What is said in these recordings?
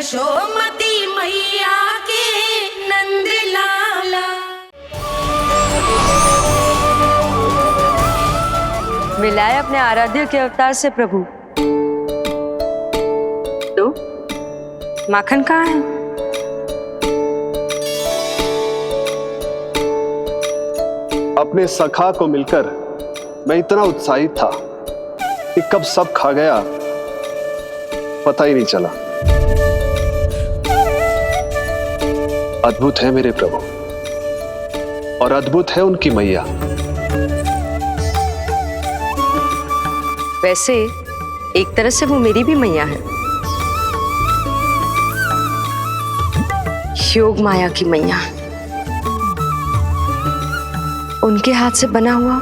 यशोमती मैया के नंद लाला। मिलाए अपने आराध्य के अवतार से प्रभु। तो माखन कहाँ है? अपने सखा को मिलकर मैं इतना उत्साहित था कि कब सब खा गया पता ही नहीं चला। अद्भुत है मेरे प्रभु और अद्भुत है उनकी मैया। वैसे एक तरह से वो मेरी भी मैया है, योग माया की मैया। उनके हाथ से बना हुआ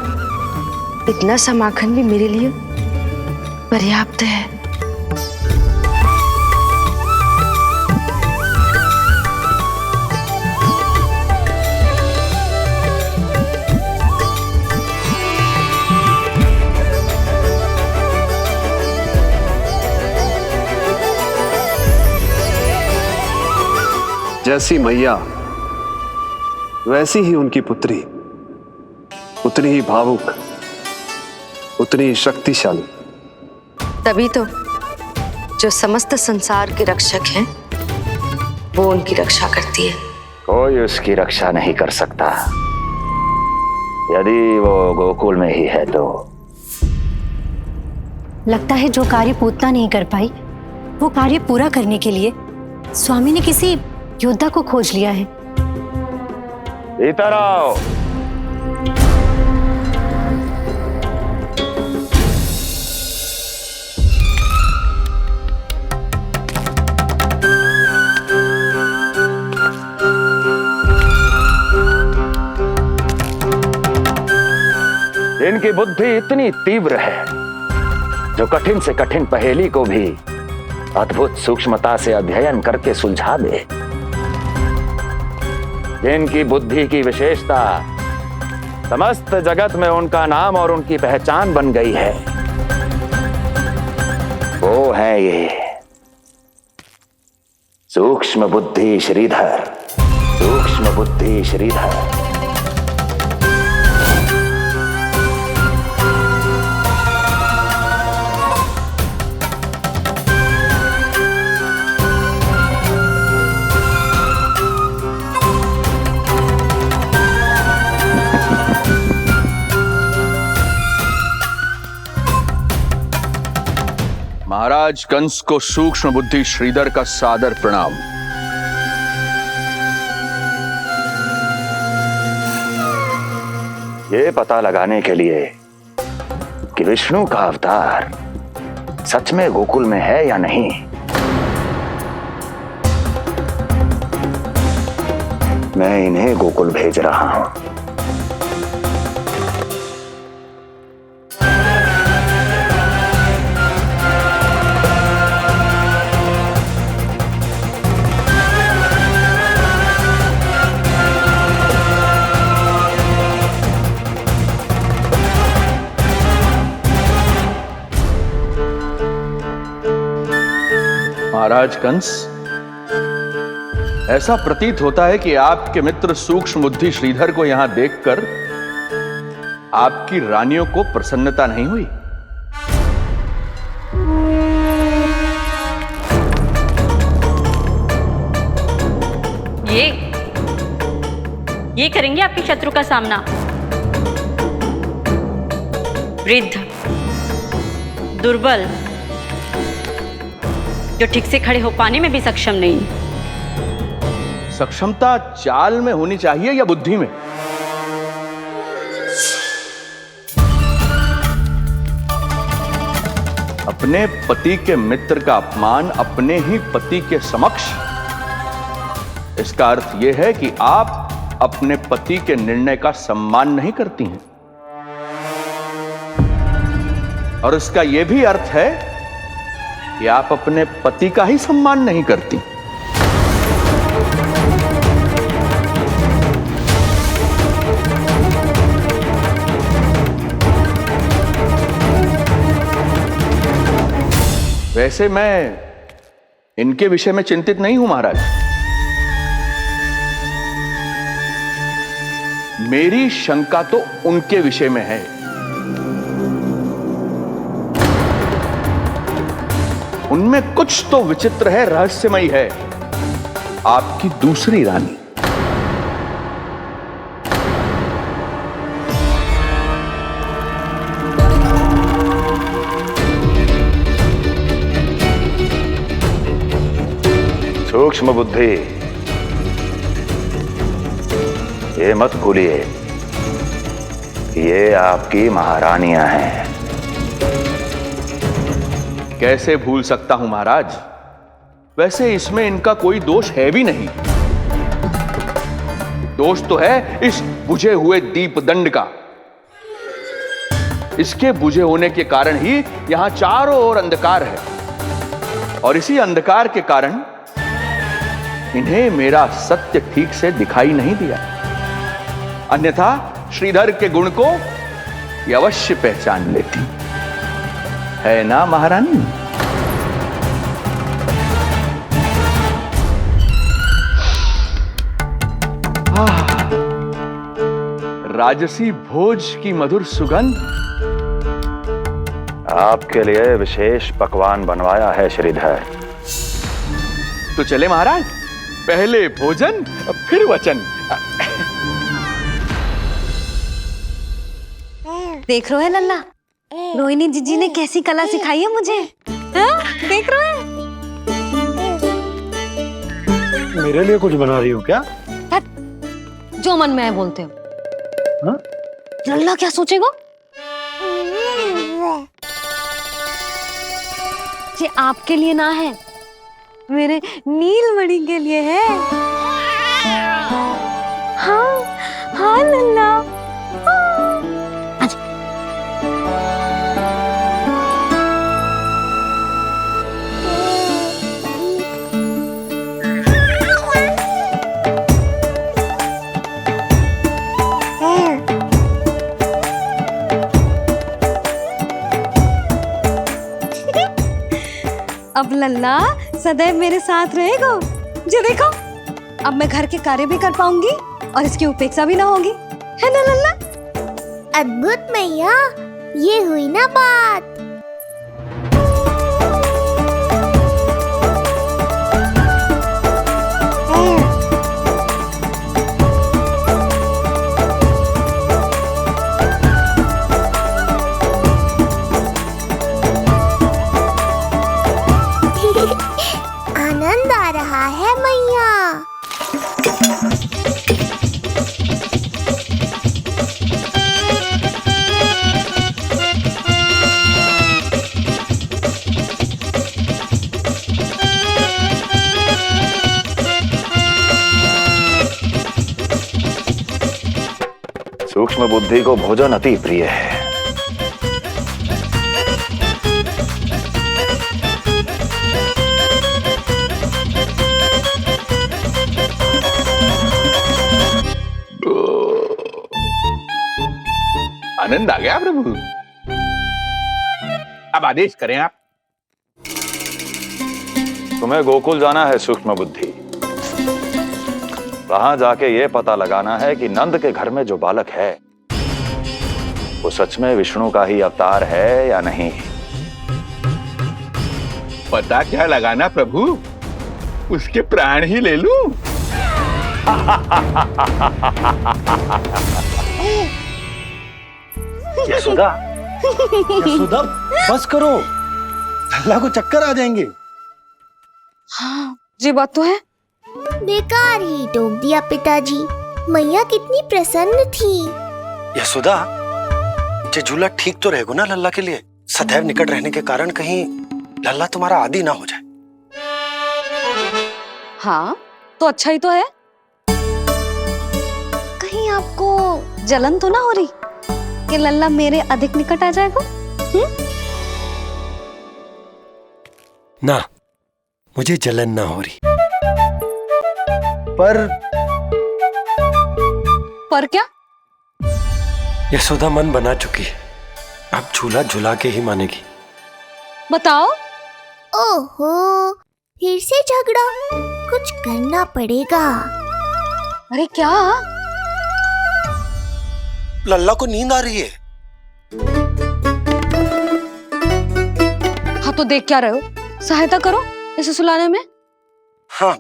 इतना सा माखन भी मेरे लिए पर्याप्त है। जैसी मैया वैसी ही उनकी पुत्री, उतनी ही भावुक, उतनी ही शक्तिशाली। तभी तो जो समस्त संसार के रक्षक हैं वो उनकी रक्षा करती है। कोई उसकी रक्षा नहीं कर सकता यदि वो गोकुल में ही है तो। लगता है जो कार्य पूतना नहीं कर पाई वो कार्य पूरा करने के लिए स्वामी ने किसी योद्धा को खोज लिया है। इधर आओ। इनकी बुद्धि इतनी तीव्र है जो कठिन से कठिन पहेली को भी अद्भुत सूक्ष्मता से अध्ययन करके सुलझा दे। इनकी बुद्धि की विशेषता समस्त जगत में उनका नाम और उनकी पहचान बन गई है। वो है ये सूक्ष्म बुद्धि श्रीधर, सूक्ष्म बुद्धि श्रीधर। महाराज कंस को सूक्ष्म बुद्धि श्रीधर का सादर प्रणाम। ये पता लगाने के लिए कि विष्णु का अवतार सच में गोकुल में है या नहीं, मैं इन्हें गोकुल भेज रहा हूं। महाराज कंस, ऐसा प्रतीत होता है कि आपके मित्र सूक्ष्म बुद्धि श्रीधर को यहां देखकर आपकी रानियों को प्रसन्नता नहीं हुई। ये करेंगे आपके शत्रु का सामना। वृद्ध, दुर्बल, जो ठीक से खड़े हो पाने में भी सक्षम नहीं। सक्षमता चाल में होनी चाहिए या बुद्धि में? अपने पति के मित्र का अपमान अपने ही पति के समक्ष, इसका अर्थ यह है कि आप अपने पति के निर्णय का सम्मान नहीं करती हैं। और इसका यह भी अर्थ है कि आप अपने पति का ही सम्मान नहीं करती। वैसे मैं इनके विषय में चिंतित नहीं हूं महाराज। मेरी शंका तो उनके विषय में है। उनमें कुछ तो विचित्र है, रहस्यमयी है। आपकी दूसरी रानी। सूक्ष्म बुद्धि, ये मत भूलिए ये आपकी महारानियां हैं। कैसे भूल सकता हूं महाराज? वैसे इसमें इनका कोई दोष है भी नहीं। दोष तो है इस बुझे हुए दीपदंड का। इसके बुझे होने के कारण ही यहां चारों ओर अंधकार है, और इसी अंधकार के कारण इन्हें मेरा सत्य ठीक से दिखाई नहीं दिया। अन्यथा श्रीधर के गुण को ये अवश्य पहचान लेती, है ना महारानी? राजसी भोज की मधुर सुगंध। आपके लिए विशेष पकवान बनवाया है श्रीधर। तो चले महाराज, पहले भोजन फिर वचन। देख रहे हो है लल्ला, रोहिणी जीजी ने कैसी कला सिखाई है मुझे। हाँ? देख रहे हो? मेरे लिए कुछ बना रही हो क्या? जो मन में है बोलते हो। हाँ? लल्ला क्या सोचेगा? ये आपके लिए ना है, मेरे नीलमणि के लिए है। हाँ हाँ लल्ला। अब लल्ला सदैव मेरे साथ रहेगा। जो देखो, अब मैं घर के कार्य भी कर पाऊंगी और इसकी उपेक्षा भी ना होगी, है ना लल्ला? अद्भुत मैया, ये हुई ना बात। आनंद आ रहा है मैया। सूक्ष्म बुद्धि को भोजन अति प्रिय है। आनंद आ गया प्रभु। अब आदेश करें आप। तुम्हें गोकुल जाना है सूक्ष्म बुद्धि। वहां जाके ये पता लगाना है कि नंद के घर में जो बालक है वो सच में विष्णु का ही अवतार है या नहीं। पता क्या लगाना प्रभु? उसके प्राण ही ले लूं। यशोदा, यशोदा बस करो, लल्ला को चक्कर आ जाएंगे। हाँ, ये बात तो है। बेकार ही टोक दिया पिताजी। मैया कितनी प्रसन्न थी। यशोदा, ये झूला ठीक तो रहेगा ना लल्ला के लिए? सदैव निकट रहने के कारण कहीं लल्ला तुम्हारा आदी ना हो जाए। हाँ, तो अच्छा ही तो है। कहीं आपको जलन तो ना हो रही कि लल्ला मेरे अधिक निकट आ जाएगा? ना, मुझे जलन ना हो रही। पर क्या? यशोदा मन बना चुकी है, अब झूला झूला के ही मानेगी। बताओ। ओहो, फिर से झगड़ा। कुछ करना पड़ेगा। अरे क्या? लल्ला को नींद आ रही है। हाँ तो देख क्या रहे हो? सहायता करो इसे सुलाने में। हाँ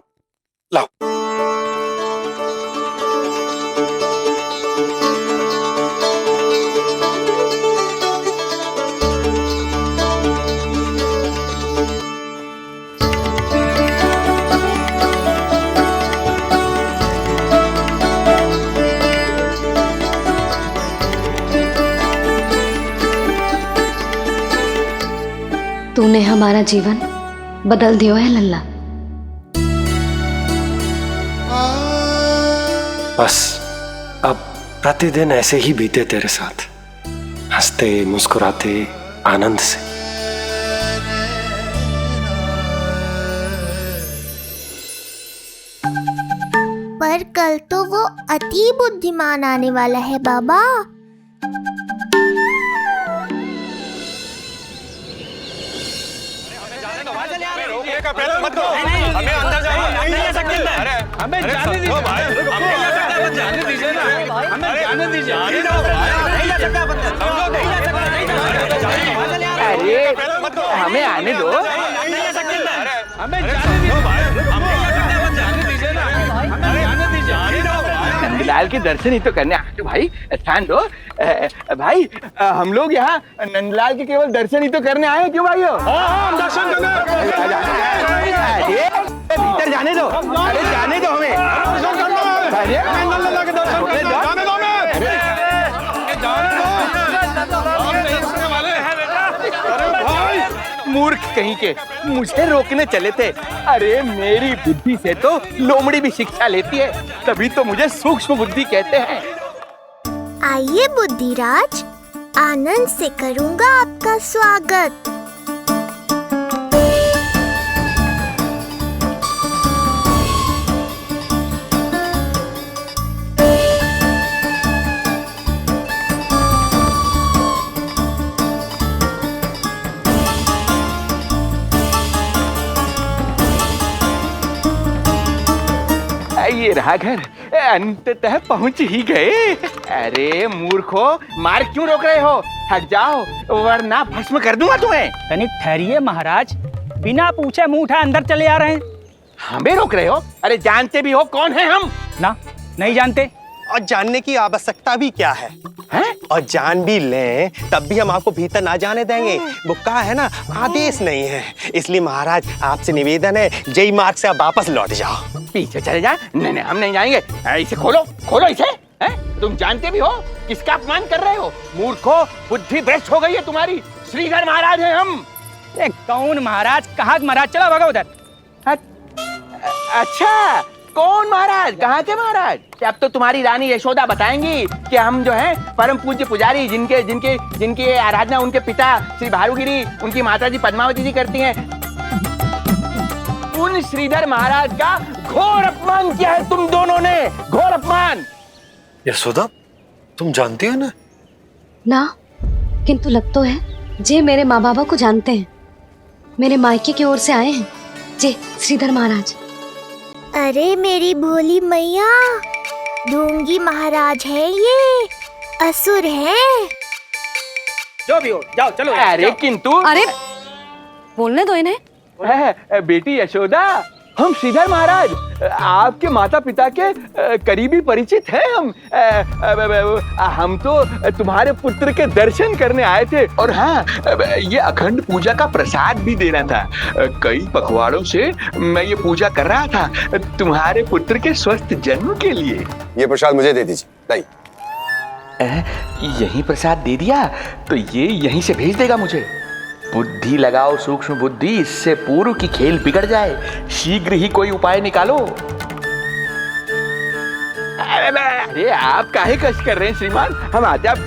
लाओ। तूने हमारा जीवन बदल दियो है लल्ला। बस अब प्रतिदिन ऐसे ही बीते तेरे साथ, हंसते मुस्कुराते आनंद से। पर कल तो वो अति बुद्धिमान आने वाला है बाबा। हमें अंदर जाने नहीं ले सकते। अरे हमें जाने दीजिए भाई, हमें जाने दीजिए ना, हमें जाने दीजिए। नहीं ले सकता बंदा, नहीं ले सकता, अरे हमें आने दो, नहीं ले सकते। हमें जाने दीजिए भाई, हमें जाने दीजिए ना, हमें जाने दीजिए। नंदलाल के दर्शन ही तो करने आए थे भाई, स्थान दो भाई। हम लोग यहाँ नंदलाल के केवल दर्शन ही तो करने आए हैं, क्यों भाई? हम दर्शन करने। भीतर जाने दो, अरे जाने दो हमें। मूर्ख कहीं के, मुझे रोकने चले थे। अरे मेरी बुद्धि से तो लोमड़ी भी शिक्षा लेती है, तभी तो मुझे सूक्ष्म बुद्धि कहते हैं। आइए बुद्धिराज, आनंद से करूंगा आपका स्वागत। ये रहा घर, अंततः पहुंच ही गए। अरे मूर्खो, मार क्यों रोक रहे हो? हट जाओ वरना भस्म कर दूंगा तुम्हें। तनिक ठहरिए महाराज, बिना पूछे मुंह उठाए अंदर चले आ रहे हैं। हमें रोक रहे हो? अरे जानते भी हो कौन है हम? ना, नहीं जानते। और जानने की आवश्यकता भी क्या है? हैं? और जान भी लें तब भी हम आपको भीतर ना जाने देंगे। वो कहा है ना, आदेश नहीं है। इसलिए महाराज आपसे निवेदन है, जय मार्ग से आप वापस लौट जाओ। पीछे चले जा। नहीं नहीं, हम नहीं जाएंगे। इसे खोलो, खोलो इसे। हैं? तुम जानते भी हो किसका अपमान कर रहे हो? मूर्खो, बुद्धि भ्रष्ट हो गई है तुम्हारी। श्रीधर महाराज हैं हम। कौन महाराज? कहाँ महाराज? चला भागा उधर। अच्छा, कौन महाराज? कहाँ के महाराज? अब तो तुम्हारी रानी यशोदा बताएंगी कि हम जो हैं परम पूज्य पुजारी, जिनके जिनके जिनकी आराधना उनके पिता श्री भारुगिरी, उनकी माताजी पद्मावती जी करती हैं, उन श्रीधर महाराज का घोर अपमान किया है तुम दोनों ने। घोर अपमान। यशोदा, तुम जानती हो ना? ना, किंतु लग तो है जे मेरे माँ बाबा को जानते हैं। मेरे मायके की ओर से आए हैं जे श्रीधर महाराज। अरे मेरी भोली मैया, ढोंगी महाराज है ये, असुर है। जो भी हो, जाओ चलो। अरे किंतु, अरे बोलने दो इन्हें। बेटी यशोदा, हम श्रीधर महाराज आपके माता पिता के करीबी परिचित हैं। हम तो तुम्हारे पुत्र के दर्शन करने आए थे। और हाँ, ये अखंड पूजा का प्रसाद भी देना था। कई पखवाड़ों से मैं ये पूजा कर रहा था तुम्हारे पुत्र के स्वस्थ जन्म के लिए। ये प्रसाद मुझे दे दीजिए। नहीं, यही प्रसाद दे दिया तो ये यहीं से भेज देगा मुझे। बुद्धि लगाओ सूक्ष्म बुद्धि, इससे पूर्व की खेल बिगड़ जाए। शीघ्र ही कोई उपाय निकालो। अरे आप काहे कष्ट कर रहे हैं श्रीमान? हम आते आप।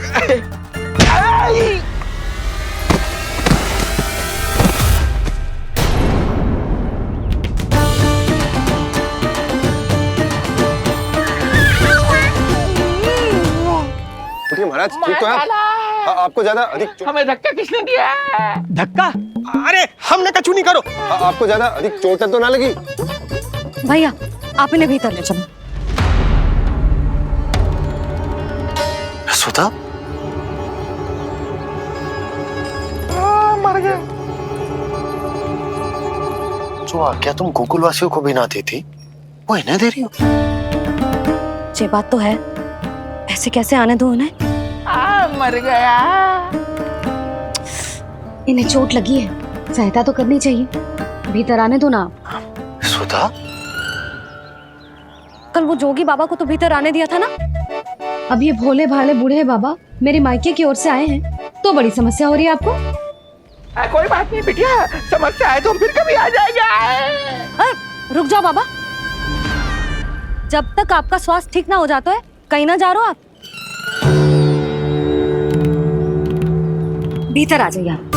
महाराज ठीक तो है? आपको ज्यादा अधिक हमें धक्का किसने दिया? धक्का? अरे हमने कछु नहीं करो। आपको ज्यादा अधिक चोट तो ना लगी? भैया आप इन्हें भीतर ले चलो। सुधा मर गया। जो आज्ञा तुम गोकुलवासियों को भी ना दी थी वो इन्हें दे रही हो? ये बात तो है, ऐसे कैसे आने दो उन्हें? मर गया। इन्हें चोट लगी है, सहायता तो करनी चाहिए। भीतर आने दो ना। सुधा कल वो जोगी बाबा को तो भीतर आने दिया था ना। अब ये भोले भाले बूढ़े बाबा मेरे मायके की ओर से आए हैं तो बड़ी समस्या हो रही है आपको? कोई बात नहीं बिटिया, समस्या है तो फिर कभी आ जाएगा। रुक जाओ बाबा, जब तक आपका स्वास्थ्य ठीक ना हो जाता है कहीं ना जा रहे हो आप। भीतर आ जाइए आप।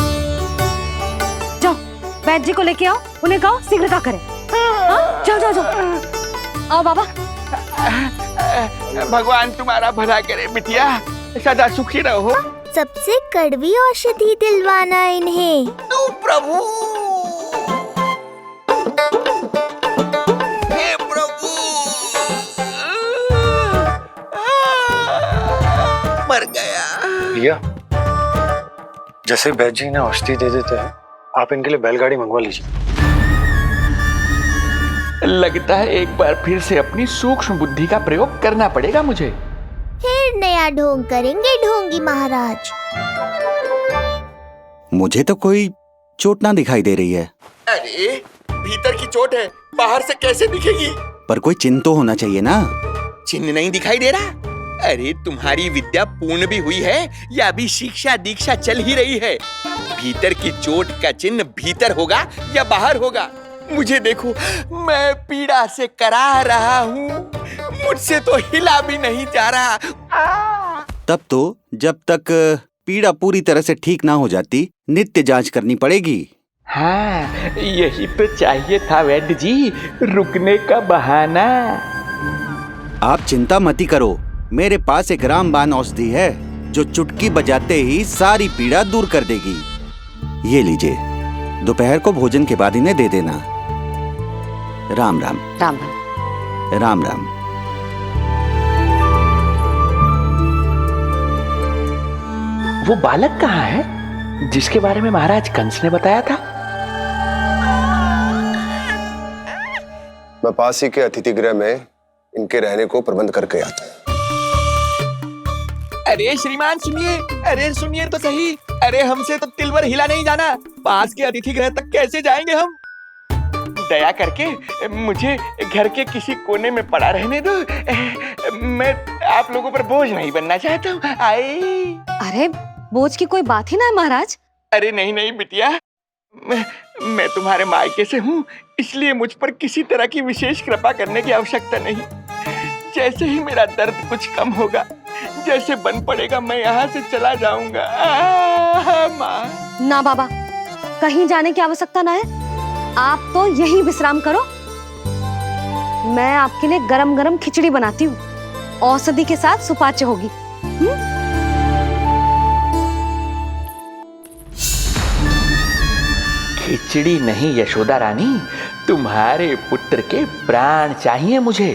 जाओ वैद्य जी को लेके आओ, उन्हें कहो शीघ्रता करें। हाँ? जाओ जाओ जाओ। आओ बाबा। भगवान तुम्हारा भला करे बिटिया, सदा सुखी रहो। सबसे कड़वी औषधि दिलवाना इन्हें। तू प्रभु, हे प्रभु, मर गया। भैया जैसे वैद्य जी ने औषधि दे देते हैं, आप इनके लिए बैलगाड़ी मंगवा लीजिए। लगता है एक बार फिर से अपनी सूक्ष्म बुद्धि का प्रयोग करना पड़ेगा मुझे। फिर नया ढोंग करेंगे ढोंगी महाराज। मुझे तो कोई चोट ना दिखाई दे रही है। अरे भीतर की चोट है, बाहर से कैसे दिखेगी? पर कोई चिन्ह तो होना चाहिए ना। चिन्ह नहीं दिखाई दे रहा? अरे तुम्हारी विद्या पूर्ण भी हुई है या अभी शिक्षा दीक्षा चल ही रही है? भीतर की चोट का चिन्ह भीतर होगा या बाहर होगा? मुझे देखो, मैं पीड़ा से करा रहा हूँ, मुझसे तो हिला भी नहीं जा रहा। तब तो जब तक पीड़ा पूरी तरह से ठीक ना हो जाती नित्य जांच करनी पड़ेगी। हाँ, यही तो चाहिए था वैद्य जी, रुकने का बहाना। आप चिंता मती करो, मेरे पास एक रामबाण औषधि है जो चुटकी बजाते ही सारी पीड़ा दूर कर देगी। ये लीजिए, दोपहर को भोजन के बाद इन्हें दे देना। राम राम। राम राम। राम राम। वो बालक कहाँ है जिसके बारे में महाराज कंस ने बताया था? मैं पास ही के अतिथि गृह में इनके रहने को प्रबंध करके आता हूँ। अरे श्रीमान सुनिए, अरे सुनिए तो सही। अरे हमसे तो तिलवर हिला नहीं जाना, पास के अतिथि गृह तक कैसे जाएंगे हम? दया करके मुझे घर के किसी कोने में पड़ा रहने दो, मैं आप लोगों पर बोझ नहीं बनना चाहता हूँ। आई। अरे बोझ की कोई बात ही ना है महाराज। अरे नहीं नहीं बिटिया, मैं तुम्हारे मायके से हूँ, इसलिए मुझ पर किसी तरह की विशेष कृपा करने की आवश्यकता नहीं। जैसे ही मेरा दर्द कुछ कम होगा, जैसे बन पड़ेगा, मैं यहाँ से चला जाऊंगा। माँ। ना बाबा, कहीं जाने की आवश्यकता ना है, आप तो यहीं विश्राम करो। मैं आपके लिए गरम गरम खिचड़ी बनाती हूँ, औषधि के साथ सुपाच्य होगी। खिचड़ी नहीं यशोदा रानी, तुम्हारे पुत्र के प्राण चाहिए मुझे।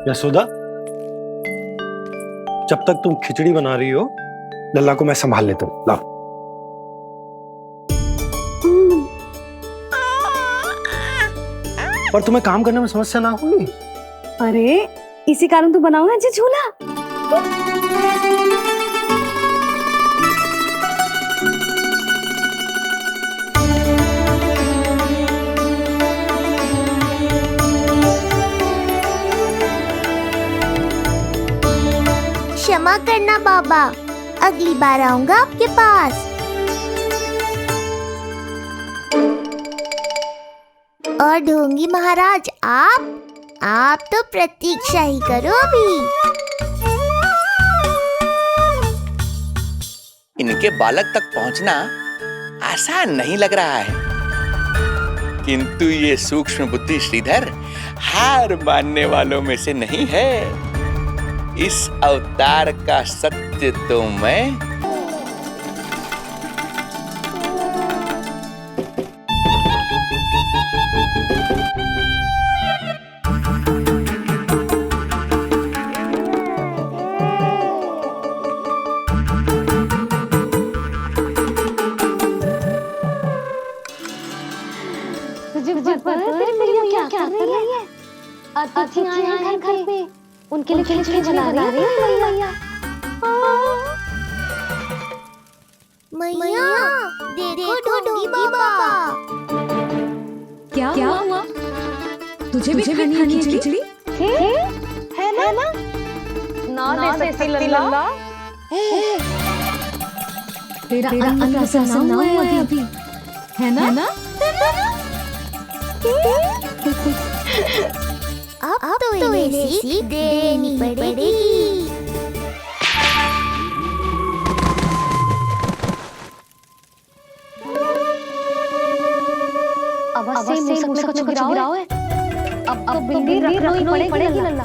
यशोदा, जब तक तुम खिचड़ी बना रही हो, लल्ला को मैं संभाल लेता हूँ। लाओ। पर तुम्हें काम करने में समस्या ना होगी? अरे इसी कारण तो बनाऊंगा जी झूला। क्षमा करना बाबा, अगली बार आऊंगा आपके पास। और ढोंगी महाराज, आप तो प्रतीक्षा ही करो अभी। इनके बालक तक पहुंचना आसान नहीं लग रहा है, किंतु ये सूक्ष्म बुद्धि श्रीधर हार मानने वालों में से नहीं है। इस अवतार का सत्य तो मैं तुझे पता है तेरी मैया क्या कर रही है? अतिथि आए हैं घर पे, उनके लिए खिचड़ी बना रही है मैया। मैया देखो ढोंगी बाबा। क्या हुआ? तुझे भी खानी है खिचड़ी? है ना? ना दे सकती लल्ला। तेरा अन्न प्रसन्न ना हुआ अभी, है ना? अब तो इन्हें सीख देनी पड़ेगी। अब से मुंह में कुछ गिराओ है। अब तो बिल्ली रखनी ही पड़ेगी लल्ला।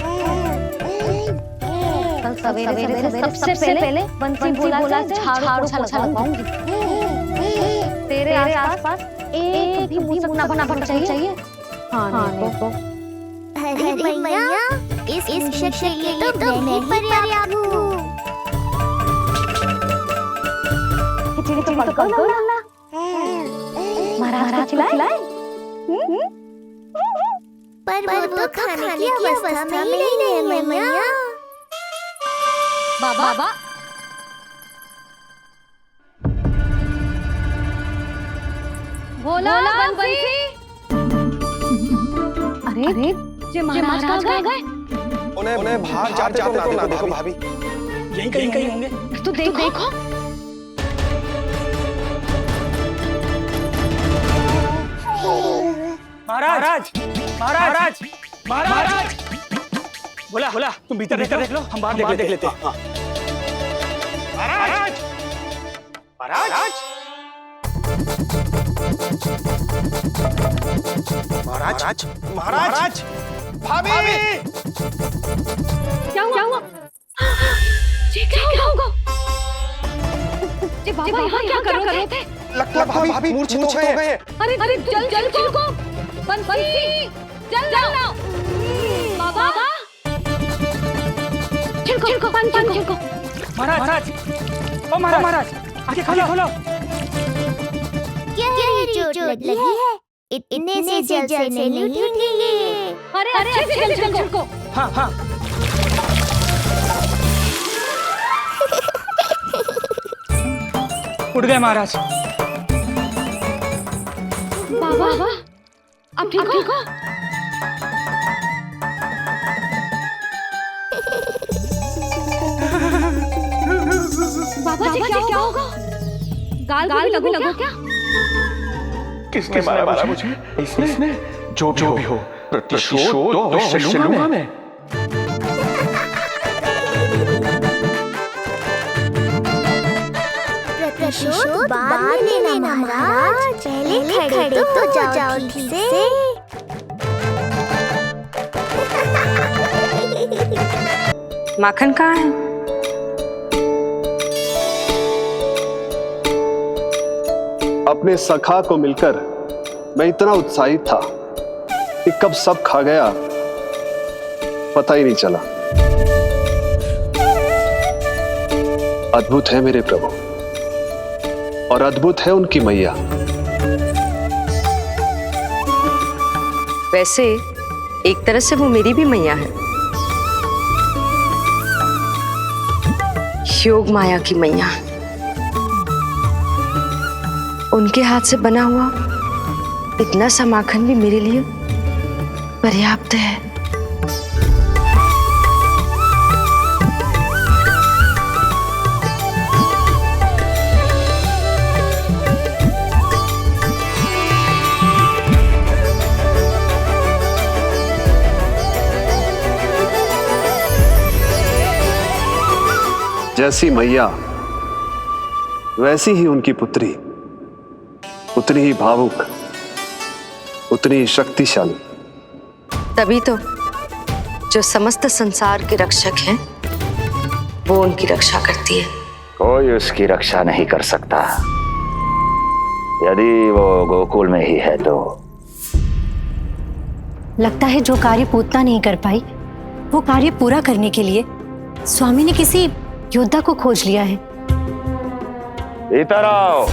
कल सवेरे सबसे पहले बंसी बोला से झाड़ू पोछा लगाऊंगी। तेरे आसपास एक भी मुंह ना बना चाहिए। हाँ तो अरे मैया इस शिक्षक के लिए तो मैं ही पर्याप्त हूँ। खिचड़ी तो पका दो लल्ला। महाराज को खिलाए? पर वो तो खाने की अवस्था में ही नहीं है मैया। बाबा बोला बंसी। अरे ये महाराज कहाँ गए? उन्हें बाहर जाते तो ना देखो भाभी। यहीं कहीं होंगे। तो देखो। महाराज बोला तुम भीतर देख लो, हम बाहर देख लेते हैं। महाराज भाभी। क्या हुआ? क्या होगा? ये बाबा यहाँ क्या कर रहे थे? लगता भाभी मूर्छित हो गए हैं। अरे जल को बंसी चल जाओ। बाबा छिड़को पानी छिड़को। महाराज आगे खोलो। क्या ये चोट लगी है? इतने से जल से नहीं उठेंगे। अरे अच्छे से जल छिड़को। हाँ। उठ गए महाराज। बाबा अब ठीक हो? बाबा जी क्या होगा? गाल भी लगो क्या? किसने मारा मुझे? इसने जो भी हो प्रतिशोध तो अवश्य लूंगा मैं। प्रतिशोध बाद लेना महाराज। पहले खड़े तो जाओ ठीक से। माखन कहाँ है? अपने सखा को मिलकर मैं इतना उत्साहित था कि कब सब खा गया पता ही नहीं चला। अद्भुत है मेरे प्रभु और अद्भुत है उनकी मैया। वैसे एक तरह से वो मेरी भी मैया है, योग माया की मैया। उनके हाथ से बना हुआ इतना सा माखन भी मेरे लिए पर्याप्त है। जैसी मैया वैसी ही उनकी पुत्री, उतनी ही भावुक, उतनी ही शक्तिशाली। तभी तो जो समस्त संसार के रक्षक हैं वो उनकी रक्षा करती है। कोई उसकी रक्षा नहीं कर सकता यदि वो गोकुल में ही है तो। लगता है जो कार्य पूतना नहीं कर पाई वो कार्य पूरा करने के लिए स्वामी ने किसी योद्धा को खोज लिया है। इधर आओ।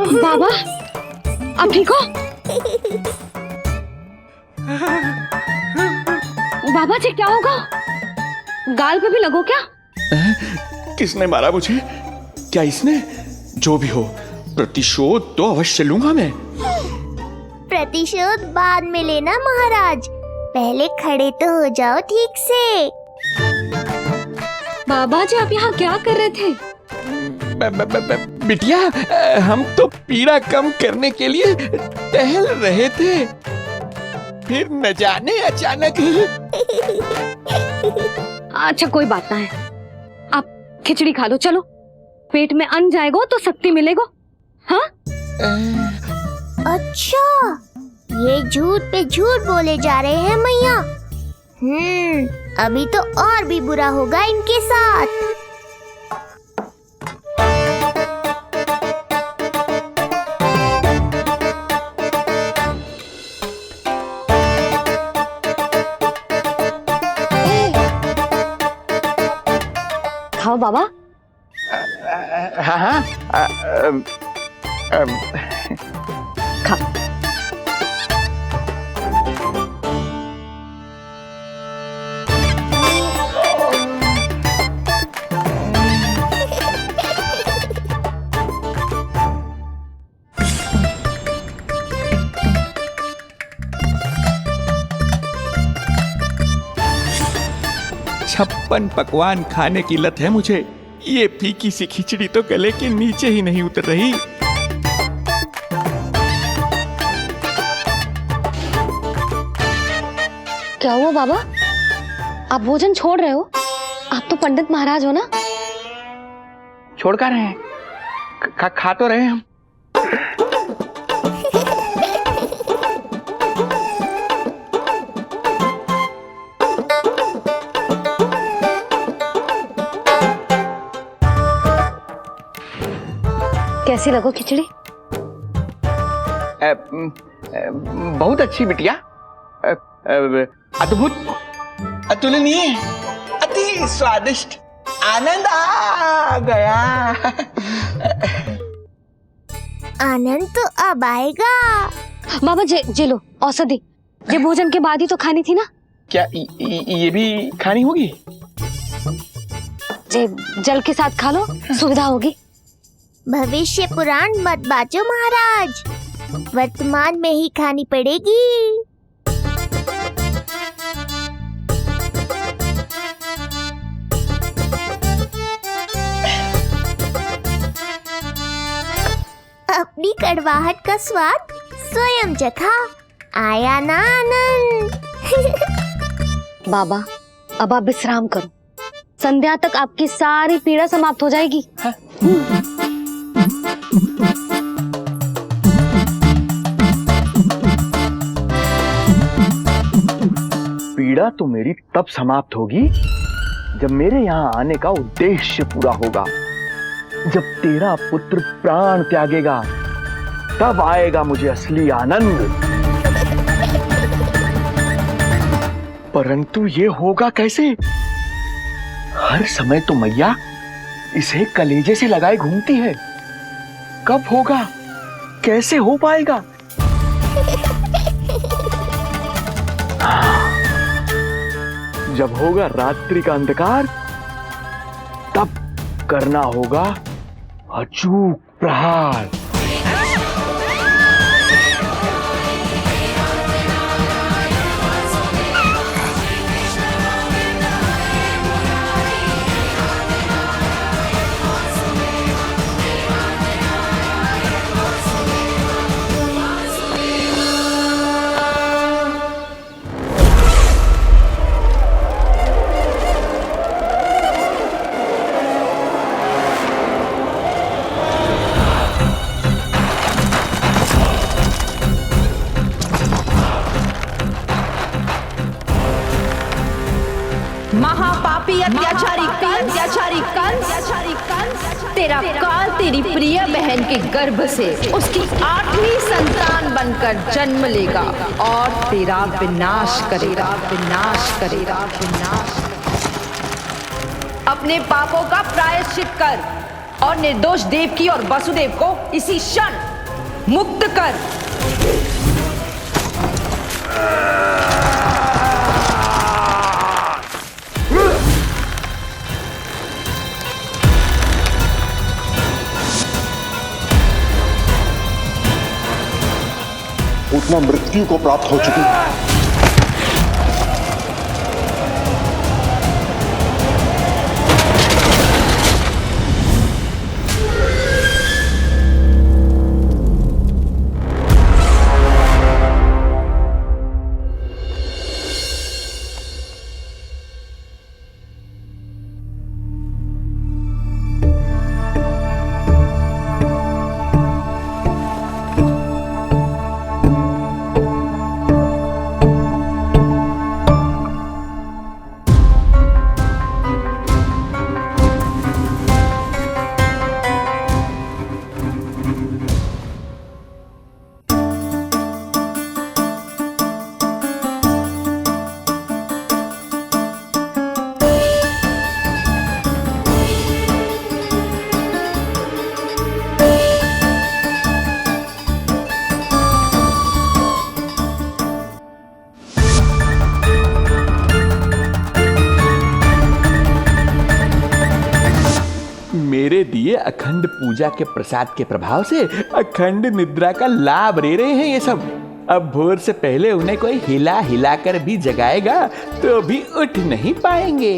बाबा अब ठीक हो? बाबा जी क्या होगा? गाल पे भी लगो क्या? किसने मारा मुझे? क्या इसने? जो भी हो, प्रतिशोध तो अवश्य लूंगा मैं। प्रतिशोध बाद में लेना महाराज, पहले खड़े तो हो जाओ ठीक से। बाबा जी आप यहाँ क्या कर रहे थे? बिटिया, हम तो पीड़ा कम करने के लिए टहल रहे थे, फिर न जाने अचानक। अच्छा कोई बात ना है, आप खिचड़ी खा लो। चलो, पेट में अन्न जाएगा तो शक्ति मिलेगा। हाँ? अच्छा, ये झूठ पे झूठ बोले जा रहे हैं मैया। अभी तो और भी बुरा होगा इनके साथ। खाओ बाबा। हाँ, खा। छप्पन पकवान खाने की लत है मुझे। ये फीकी सी खिचड़ी तो गले के नीचे ही नहीं उतर रही। क्या हुआ बाबा? आप भोजन छोड़ रहे हो? आप तो पंडित महाराज हो ना? छोड़ कर रहे हैं? खा तो रहे हम। कैसी लगो खिचड़ी? बहुत अच्छी बिटिया, अद्भुत, अतुलनीय, अति स्वादिष्ट, आनंद आ गया। आनंद तो अब आएगा। बाबा जे लो औषधि, ये भोजन के बाद ही तो खानी थी ना? क्या ये भी खानी होगी? जे जल के साथ खा लो, सुविधा होगी। भविष्य पुराण मत बाजो महाराज, वर्तमान में ही खानी पड़ेगी। अपनी कड़वाहट का स्वाद स्वयं चखा, आया ना आनंद। बाबा अब आप विश्राम करो, संध्या तक आपकी सारी पीड़ा समाप्त हो जाएगी। पीड़ा तो मेरी तब समाप्त होगी जब मेरे यहाँ आने का उद्देश्य पूरा होगा, जब तेरा पुत्र प्राण त्यागेगा, तब आएगा मुझे असली आनंद। परंतु ये होगा कैसे? हर समय तो मैया इसे कलेजे से लगाए घूमती है। कब होगा? कैसे हो पाएगा? जब होगा रात्रि का अंधकार, तब करना होगा अचूक प्रहार। महापापी अत्याचारी कंस, तेरा काल तेरी प्रिय बहन के गर्भ से उसकी 8वीं संतान बनकर जन्म लेगा और तेरा विनाश करेगा। अपने पापों का प्रायश्चित कर और निर्दोष देवकी और वसुदेव को इसी क्षण मुक्त कर। पूतना मृत्यु को प्राप्त हो चुकी है। मेरे दिए अखंड पूजा के प्रसाद के प्रभाव से अखंड निद्रा का लाभ ले रहे हैं ये सब। अब भोर से पहले उन्हें कोई हिला हिलाकर भी जगाएगा तो भी उठ नहीं पाएंगे।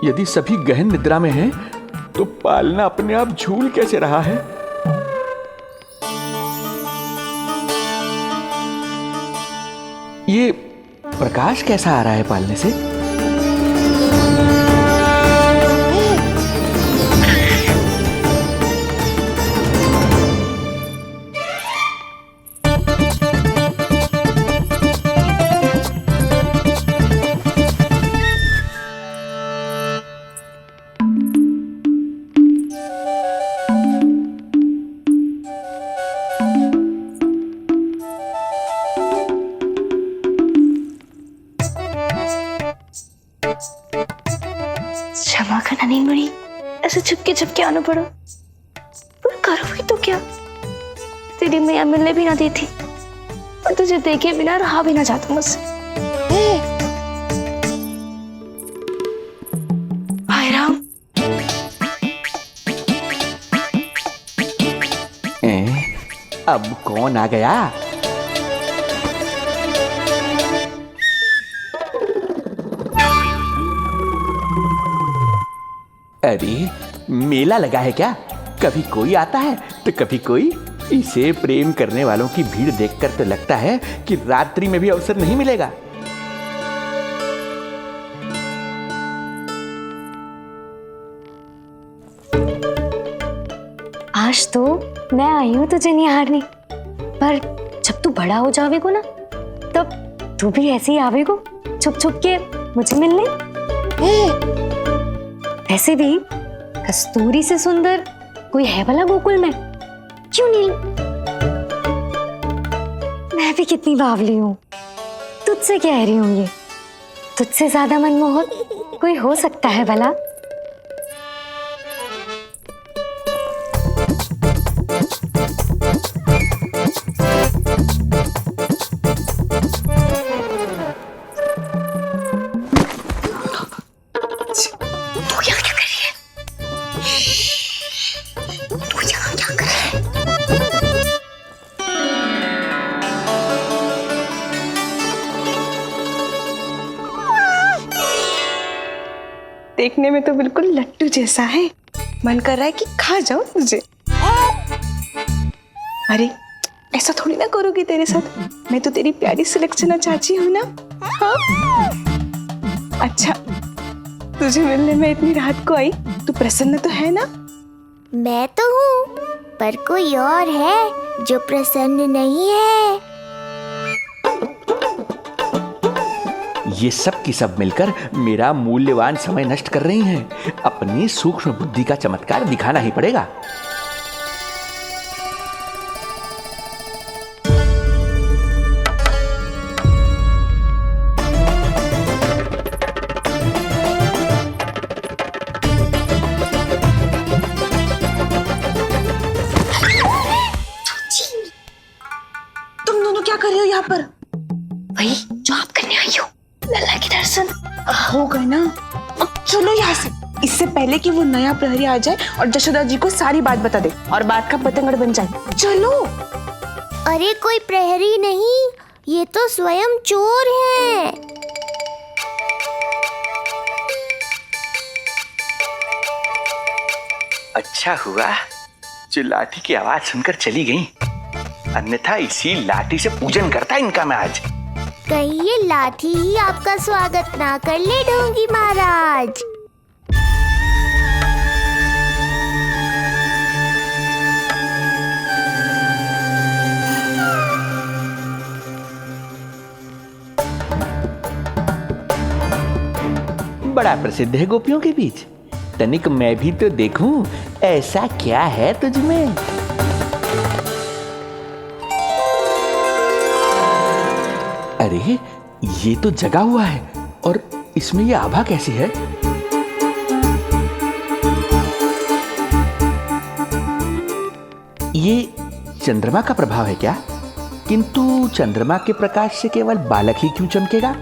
यदि सभी गहन निद्रा में हैं, तो पालना अपने आप झूल कैसे रहा है? ये प्रकाश कैसा आ रहा है पालने से? क्षमा करना नहीं मुड़ी, ऐसे छुपके आना पड़ा। पर करोगी तो क्या? तेरी मैया मिलने भी ना दी थी और तुझे देखे बिना रहा भी ना जाता मुझसे। हाय राम, अब कौन आ गया? अरे मेला लगा है क्या? कभी कोई आता है तो कभी कोई। इसे प्रेम करने वालों की भीड़ देखकर तो लगता है कि रात्रि में भी अवसर नहीं मिलेगा। आज तो मैं आई हूँ तुझे निहारने, पर जब तू बड़ा हो जावेगो ना, तब तू भी ऐसे ही आवेगो छुप छुप के मुझे मिलने। वैसे भी कस्तूरी से सुंदर कोई है भला गोकुल में? क्यों नहीं? मैं भी कितनी बावली हूँ, तुझसे कह रही हूँ। ये तुझसे ज्यादा मनमोहक कोई हो सकता है भला? देखने में तो बिल्कुल लट्टू जैसा है, मन कर रहा है कि खा जाऊं तुझे। अरे ऐसा थोड़ी ना करोगी तेरे साथ, मैं तो तेरी प्यारी सुलक्षणा चाची हूँ ना। हाँ? अच्छा, तुझे मिलने में इतनी रात को आई, तू प्रसन्न तो है ना? मैं तो हूँ, पर कोई और है जो प्रसन्न नहीं है। ये सब की सब मिलकर मेरा मूल्यवान समय नष्ट कर रही हैं। अपनी सूक्ष्म बुद्धि का चमत्कार दिखाना ही पड़ेगा। तुम दोनों क्या कर रहे हो यहाँ पर? वही जो आप करने आई हो, लल्ला के दर्शन। हो गए ना, अब चलो यहाँ से, इससे पहले कि वो नया प्रहरी आ जाए और जशोदा जी को सारी बात बता दे और बात का पतंगड़ बन जाए। चलो। अरे कोई प्रहरी नहीं, ये तो स्वयं चोर है। अच्छा हुआ जो लाठी की आवाज सुनकर चली गई, अन्यथा इसी लाठी से पूजन करता इनका मैं आज। कहीं ये लाठी ही आपका स्वागत ना कर ले ढोंगी महाराज। बड़ा प्रसिद्ध है गोपियों के बीच। तनिक मैं भी तो देखूं ऐसा क्या है तुझमें। अरे ये तो जगा हुआ है और इसमें ये आभा कैसी है? ये चंद्रमा का प्रभाव है क्या? किंतु चंद्रमा के प्रकाश से केवल बालक ही क्यों चमकेगा?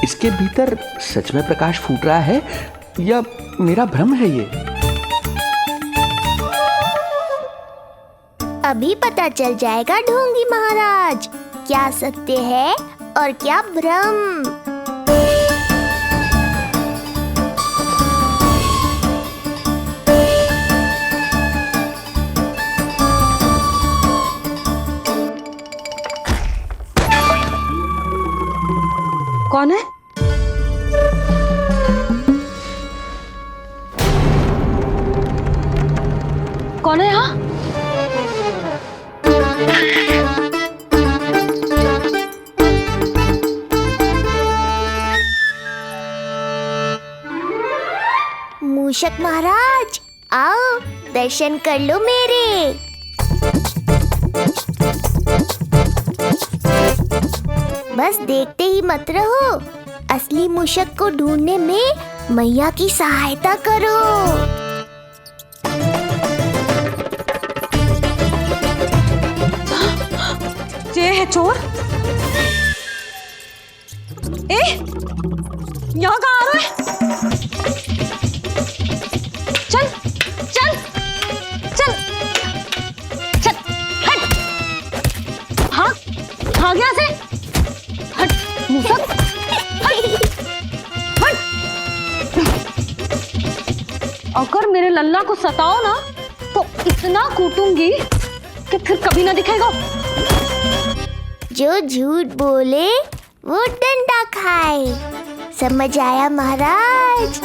इसके भीतर सच में प्रकाश फूट रहा है या मेरा भ्रम है ये? अभी पता चल जाएगा ढोंगी महाराज, क्या सत्य है और क्या भ्रम। कौन है? कौन है यहाँ? मूषक महाराज आओ दर्शन कर लो मेरे। बस देखते ही मत रहो, असली मूषक को ढूंढने में मैया की सहायता करो। ये है चोर। यहाँ कहाँ आ रहा है? चल चल चल चल, हट। हाँ भाग यहाँ से, हट मूसक, हट हट। अगर मेरे लल्ला को सताओ ना तो इतना कूटूंगी कि फिर कभी ना दिखेगा। जो झूठ बोले वो डंडा खाए, समझ आया महाराज?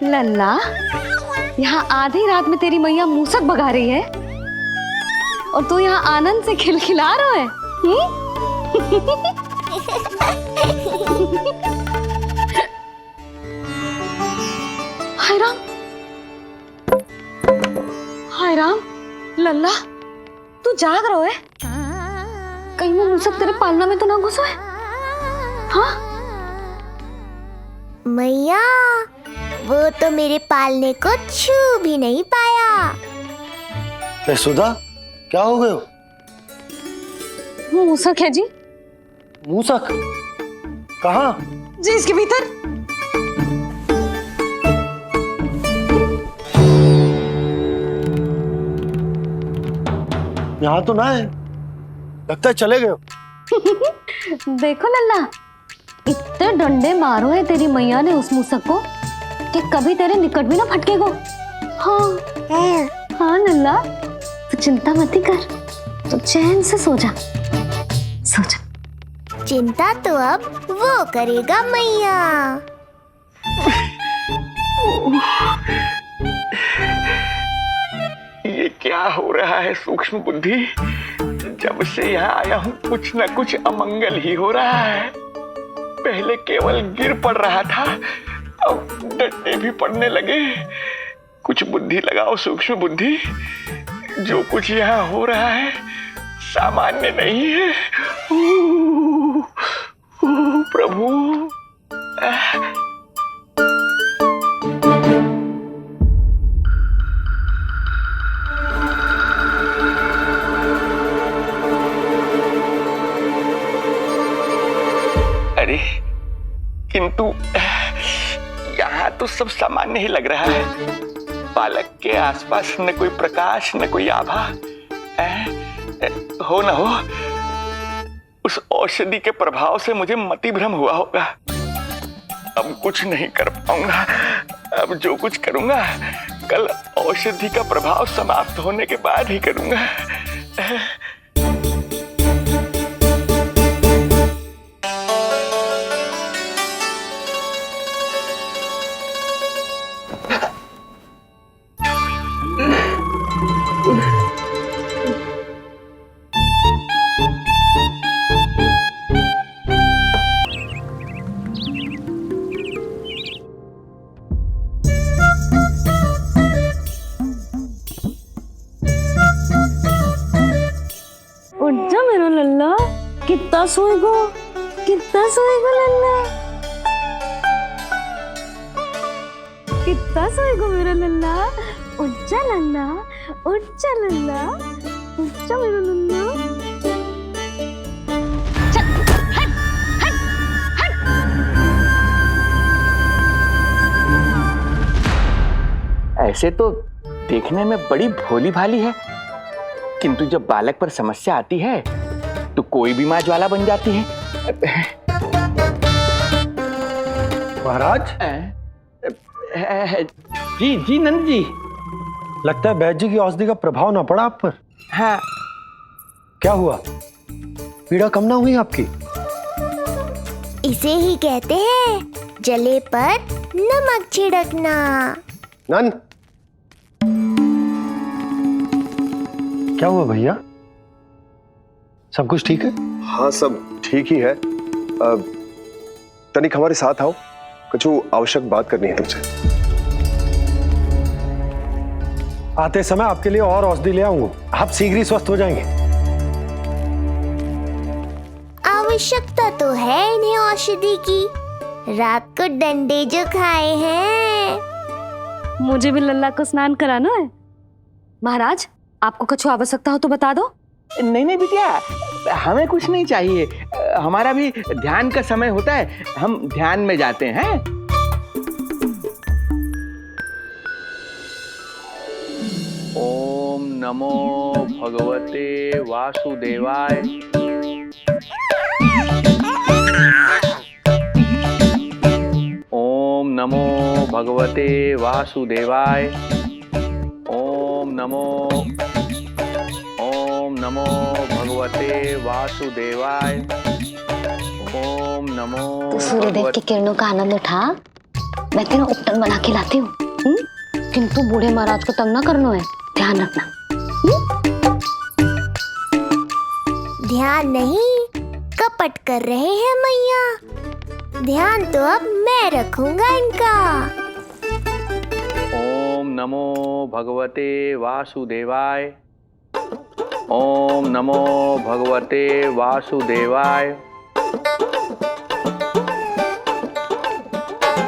लल्ला, यहाँ आधी रात में तेरी मैया मूसक भगा रही है और तू यहाँ आनंद से खिलखिला रहा है। हाय राम, हाय राम, लल्ला तू जाग रहा है? कहीं वो मूसक तेरे पालना में तो ना घुसा है? हाँ मैया, वो तो मेरे पालने को छू भी नहीं पाया। सुधा, क्या हो गए? वो मूसक है जी। मूसक? कहाँ? जी इसके भीतर। यहाँ तो ना है, लगता है चले गए। देखो लल्ला, इतने डंडे मारो है तेरी मैया ने उस मूसक को कि कभी तेरे निकट भी ना फटकेगा। हाँ हाँ लल्ला, तू चिंता मत कर, तो चैन से सो जा, सो जा। चिंता तो अब वो करेगा मैया। ये क्या हो रहा है सूक्ष्म बुद्धि? जब से यहाँ आया हूँ कुछ न कुछ अमंगल ही हो रहा है। पहले केवल गिर पड़ रहा था, अब डंडे भी पड़ने लगे। कुछ बुद्धि लगाओ सूक्ष्म बुद्धि, जो कुछ यहाँ हो रहा है सामान्य नहीं है। प्रभु, अरे किंतु यहाँ तो सब सामान्य ही लग रहा है। बालक के आसपास न कोई प्रकाश न कोई आभा। हो न हो उस औषधि के प्रभाव से मुझे मति भ्रम हुआ होगा। अब कुछ नहीं कर पाऊंगा। अब जो कुछ करूंगा कल औषधि का प्रभाव समाप्त होने के बाद ही करूंगा। उठ जा मेरा लल्ला, कितना सोएगो लल्ला, कितना सोएगो मेरा लल्ला। उठ जा लल्ला, उठ जा लल्ला, उठ जा मेरा लल्ला। चल, हट, हट, हट। ऐसे तो देखने में बड़ी भोली भाली है, किंतु जब बालक पर समस्या आती है तो कोई भी माँ ज्वाला बन जाती है। महाराज। जी जी नंद जी। लगता है बैद जी की औषधि का प्रभाव ना पड़ा आप पर। हाँ। क्या हुआ? पीड़ा कम ना हुई आपकी? इसे ही कहते हैं जले पर नमक छिड़कना। नंद, क्या हुआ भैया? सब कुछ ठीक है? हाँ सब ठीक ही है। तनिक हमारे साथ आओ, कुछ आवश्यक बात करनी है तुमसे। आते समय आपके लिए और औषधि ले आऊंगा, आप शीघ्र ही स्वस्थ हो जाएंगे। आवश्यकता तो है इन्हें औषधि की, रात को डंडे जो खाए हैं। मुझे भी लल्ला को स्नान कराना है। महाराज, आपको कुछ आवश्यकता हो तो बता दो। नहीं नहीं बिटिया, हमें कुछ नहीं चाहिए। हमारा भी ध्यान का समय होता है, हम ध्यान में जाते हैं। ओम नमो भगवते वासुदेवाय। ओम नमो भगवते वासुदेवाय। ओम नमो भगवते वासुदेवाय। ओम नमो। तो सूर्यदेव की किरणों का आनंद उठा, मैं तेरा उपटन बना के लाती हूँ। किंतु बूढ़े महाराज को तंग ना करना है, ध्यान रखना। ध्यान नहीं, कपट कर रहे हैं मैया। ध्यान तो अब मैं रखूंगा इनका। ओम नमो भगवते वासुदेवाय। ओम नमो भगवते वासुदेवाय।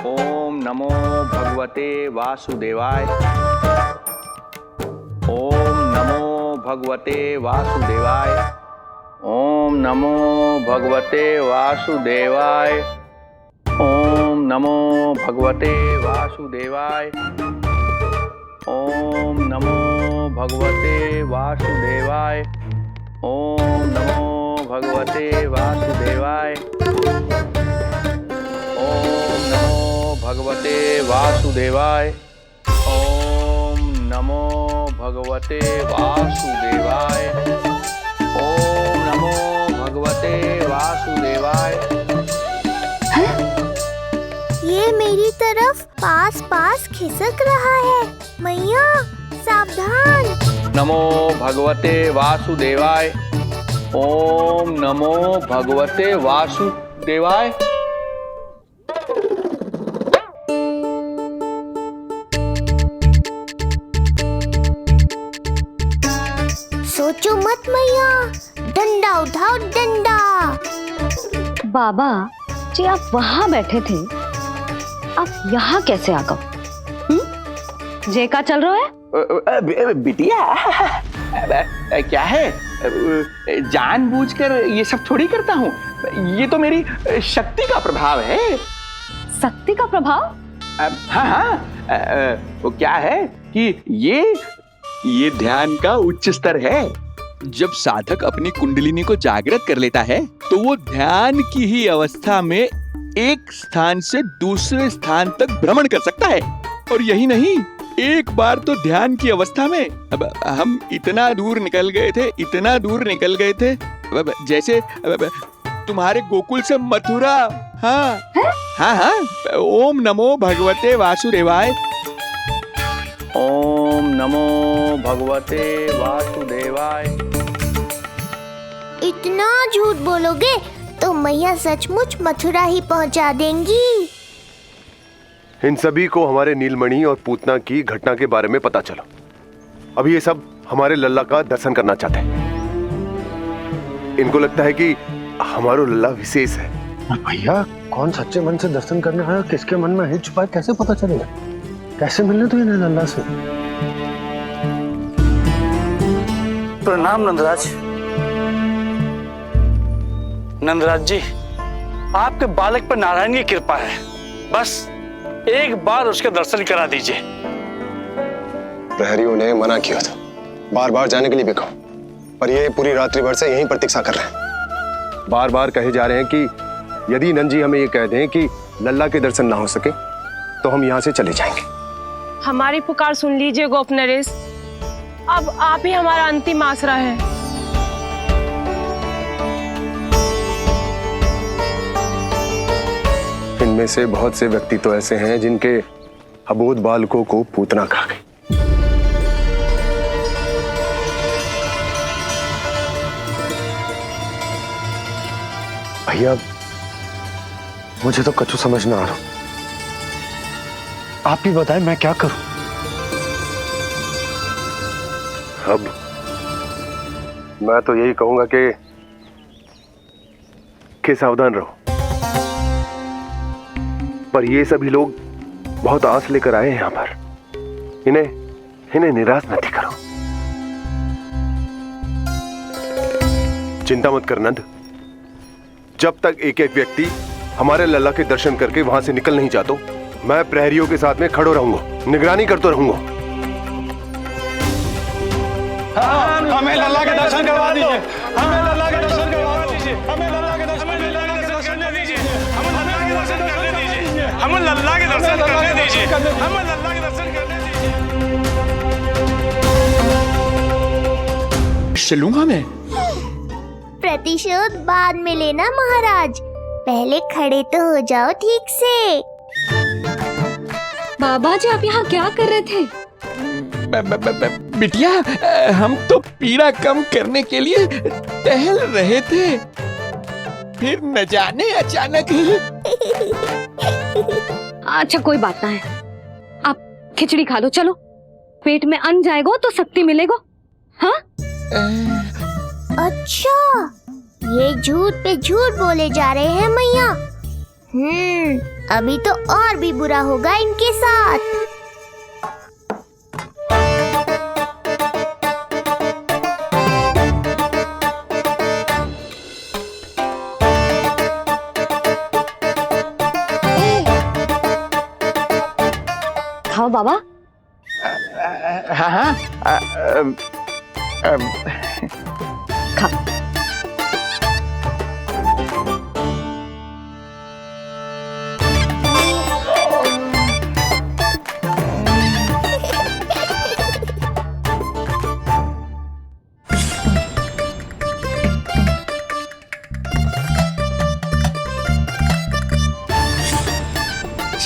ओम नमो भगवते वासुदेवाय। ओम नमो भगवते वासुदेवाय। ओम नमो भगवते वासुदेवाय। ओम नमो भगवते वासुदेवाय। ओम नमो भगवते वासुदेवाय। ओम नमो भगवते वासुदेवाय। ओम नमो भगवते वासुदेवाय। ओम नमो भगवते वासुदेवाय। ओम नमो भगवते वासुदेवाय। ये मेरी तरफ पास पास खिसक रहा है। मैया सावधान। नमो भगवते वासुदेवाय। ओम नमो भगवते वासुदेवाय। सोचो मत मैया, डंडा उठाओ डंडा। बाबा जी आप वहां बैठे थे, आप यहाँ कैसे आ गए? जे का चल रहा है? बिटिया क्या है, जानबूझकर ये सब थोड़ी करता हूँ। ये तो मेरी शक्ति का प्रभाव है। शक्ति का प्रभाव? हाँ हाँ, वो क्या है कि ये ध्यान का उच्च स्तर है। जब साधक अपनी कुंडलिनी को जागृत कर लेता है तो वो ध्यान की ही अवस्था में एक स्थान से दूसरे स्थान तक भ्रमण कर सकता है। और यही नहीं, एक बार तो ध्यान की अवस्था में अब हम इतना दूर निकल गए थे जैसे तुम्हारे गोकुल से मथुरा। हाँ हाँ हाँ। ओम नमो भगवते वासुदेवाय। ओम नमो भगवते वासुदेवाय। इतना झूठ बोलोगे तो मैया सचमुच मथुरा ही पहुंचा देंगी। इन सभी को हमारे नीलमणि और पूतना की घटना के बारे में पता चला। अभी ये सब हमारे लल्ला का दर्शन करना चाहते हैं। इनको लगता है कि हमारा लल्ला विशेष है। भैया कौन सच्चे मन से दर्शन करने आया, किसके मन में हित छुपा है, कैसे पता चलेगा? कैसे मिलने तो इन्हें लल्ला से? प्रणाम नंदराज। नंदराज जी, आपके बालक पर नारायण की कृपा है। बस एक बार उसके दर्शन करा दीजिए। प्रहरियों ने मना किया था, बार बार जाने के लिए भी कहा, पर ये पूरी रात्रि भर से यहीं प्रतीक्षा कर रहे हैं। बार बार कहे जा रहे हैं कि यदि नंद जी हमें ये कह दें कि लल्ला के दर्शन ना हो सके तो हम यहाँ से चले जाएंगे। हमारी पुकार सुन लीजिए गोप नरेश, अब आप ही हमारा अंतिम आसरा है। इनमें से बहुत से व्यक्ति तो ऐसे हैं जिनके अबोध बालकों को पूतना खा गई। भैया मुझे तो कछु समझ ना आ रहा, आप ही बताएं मैं क्या करूं? अब मैं तो यही कहूंगा कि सावधान रहो। पर ये सभी लोग बहुत आस लेकर आए हैं यहाँ पर, इन्हें निराश मत करो। चिंता मत कर नंद, जब तक एक एक व्यक्ति हमारे लल्ला के दर्शन करके वहां से निकल नहीं जाता, मैं प्रहरियों के साथ में खड़ो रहूंगा, निगरानी करते रहूंगा। हमें लल्ला के दर्शन करवा दीजिए, हमें लल्ला के दर्शन करवा दीजिए, हमें लल्ला के दर्शन करने दीजिए, हमें लल्ला के दर्शन करने दीजिए, हमें लल्ला के दर्शन करने दीजिए, हमें लल्ला के दर्शन करने दीजिए। चलूंगा मैं। प्रतिशोध बाद में लेना महाराज, पहले खड़े तो हो जाओ ठीक से। बाबा जी आप यहाँ क्या कर रहे थे? बिटिया, हम तो पीड़ा कम करने के लिए टहल रहे थे, फिर न जाने अचानक। अच्छा कोई बात ना है, आप खिचड़ी खा लो, चलो पेट में अन्न जाएगा तो शक्ति मिलेगा। हाँ अच्छा, ये झूठ पे झूठ बोले जा रहे हैं मैया। अभी तो और भी बुरा होगा इनके साथ। खाओ बाबा। हाँ हाँ, खा।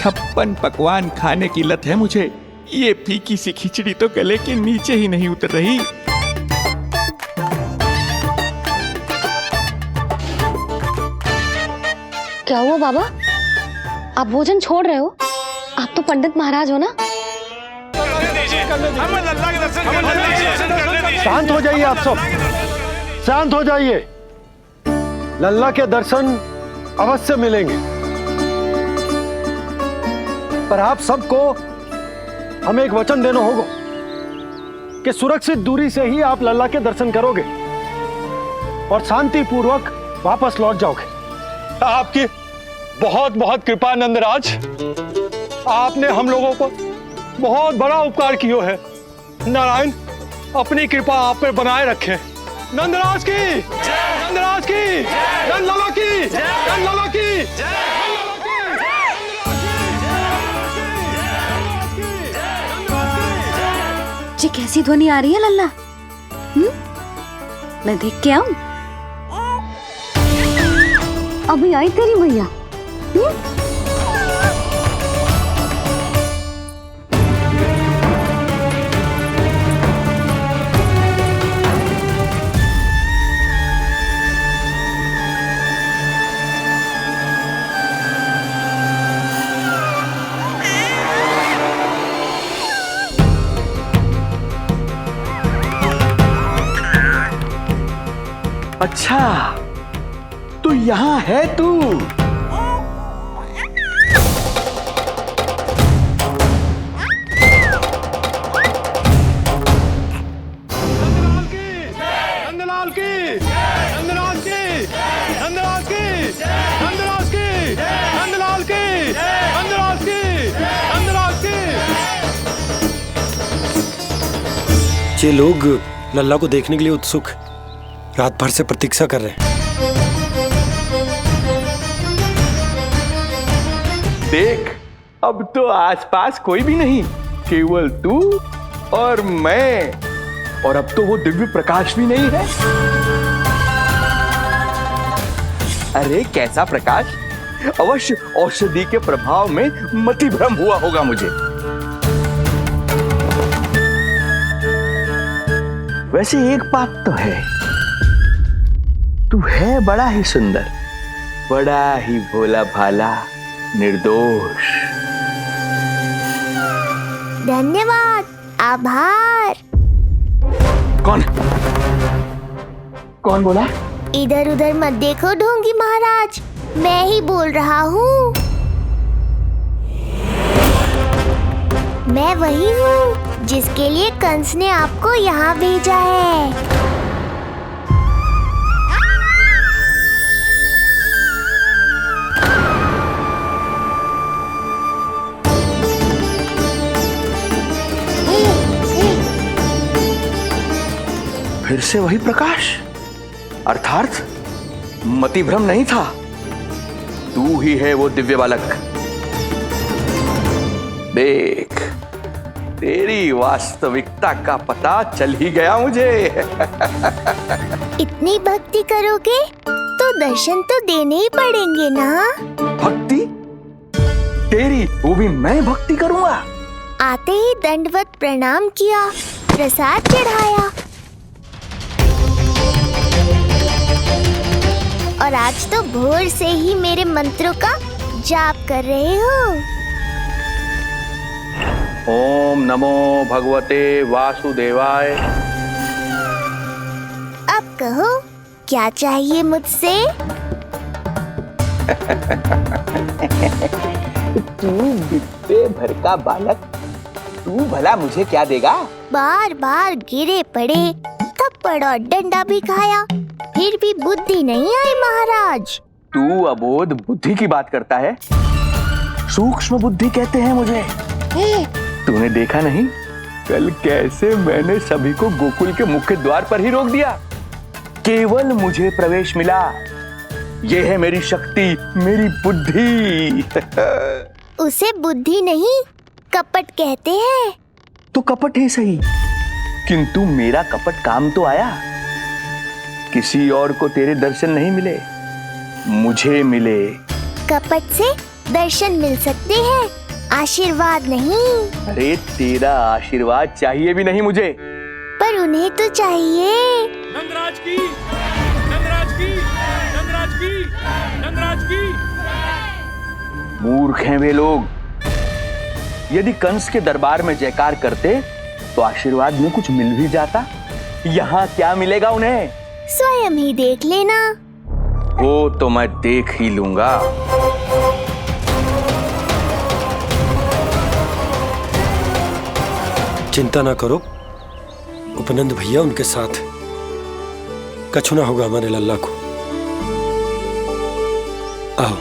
56 पकवान खाने की लत है मुझे। ये फीकी सी खिचड़ी तो गले के नीचे ही नहीं उतर रही। क्या हुआ बाबा, आप भोजन छोड़ रहे हो? आप तो पंडित महाराज हो ना। शांत हो जाइए आप सब, शांत हो जाइए। लल्ला के दर्शन अवश्य मिलेंगे, पर आप सबको हमें एक वचन देना होगा कि सुरक्षित दूरी से ही आप लल्ला के दर्शन करोगे और शांति पूर्वक वापस लौट जाओगे। आपकी बहुत बहुत कृपा नंदराज, आपने हम लोगों को बहुत बड़ा उपकार किया है। नारायण अपनी कृपा आप पर बनाए रखे। नंदराज की, नंदराज की, नंदलाला की, नंदलाला की। जी कैसी ध्वनि आ रही है लल्ला? मैं देख के आऊं? अभी आई तेरी मैया। अच्छा तो यहाँ है तू। नंदलाल की, नंदराज की, नंदराज की, नंदराज की, नंदलाल की, नंदराज की, नंदराज की। ये लोग लल्ला को देखने के लिए उत्सुक रात भर से प्रतीक्षा कर रहे हैं। देख अब तो आसपास कोई भी नहीं, केवल तू और मैं, और अब तो वो दिव्य प्रकाश भी नहीं है। अरे कैसा प्रकाश? अवश्य औषधि के प्रभाव में मति भ्रम हुआ होगा मुझे। वैसे एक बात तो है, तू है बड़ा ही सुंदर, बड़ा ही भोला भाला, निर्दोष। धन्यवाद, आभार। कौन कौन बोला? इधर उधर मत देखो ढोंगी महाराज, मैं ही बोल रहा हूँ। मैं वही हूँ जिसके लिए कंस ने आपको यहाँ भेजा है। फिर से वही प्रकाश, अर्थात मतिभ्रम नहीं था, तू ही है वो दिव्य बालक। देख तेरी वास्तविकता का पता चल ही गया मुझे। इतनी भक्ति करोगे तो दर्शन तो देने ही पड़ेंगे ना। भक्ति तेरी, वो भी मैं भक्ति करूंगा? आते ही दंडवत प्रणाम किया, प्रसाद चढ़ाया, और आज तो भोर से ही मेरे मंत्रों का जाप कर रहे हो। ओम नमो भगवते वासुदेवाय। अब कहो क्या चाहिए मुझसे? तू विद्या भर का बालक, तू भला मुझे क्या देगा? बार बार गिरे पड़े, थप्पड़ और डंडा भी खाया, फिर भी बुद्धि नहीं आई महाराज। तू अबोध बुद्धि की बात करता है? सूक्ष्म बुद्धि कहते हैं मुझे। तूने देखा नहीं कल कैसे मैंने सभी को गोकुल के मुख्य द्वार पर ही रोक दिया? केवल मुझे प्रवेश मिला। यह है मेरी शक्ति, मेरी बुद्धि। उसे बुद्धि नहीं कपट कहते हैं। तो कपट ही सही, किंतु मेरा कपट काम तो आया। किसी और को तेरे दर्शन नहीं मिले, मुझे मिले। कपट से दर्शन मिल सकते हैं, आशीर्वाद नहीं। अरे तेरा आशीर्वाद चाहिए भी नहीं मुझे। पर उन्हें तो चाहिए। नंदराज की, नंदराज की, नंदराज की, नंदराज की। मूर्ख हैं वे लोग। यदि कंस के दरबार में जयकार करते तो आशीर्वाद में कुछ मिल भी जाता। यहाँ क्या मिलेगा उन्हें? स्वयं ही देख लेना। वो तो मैं देख ही लूंगा। चिंता ना करो, उपनंद भैया उनके साथ, कछु ना होगा हमारे लल्ला को। आओ।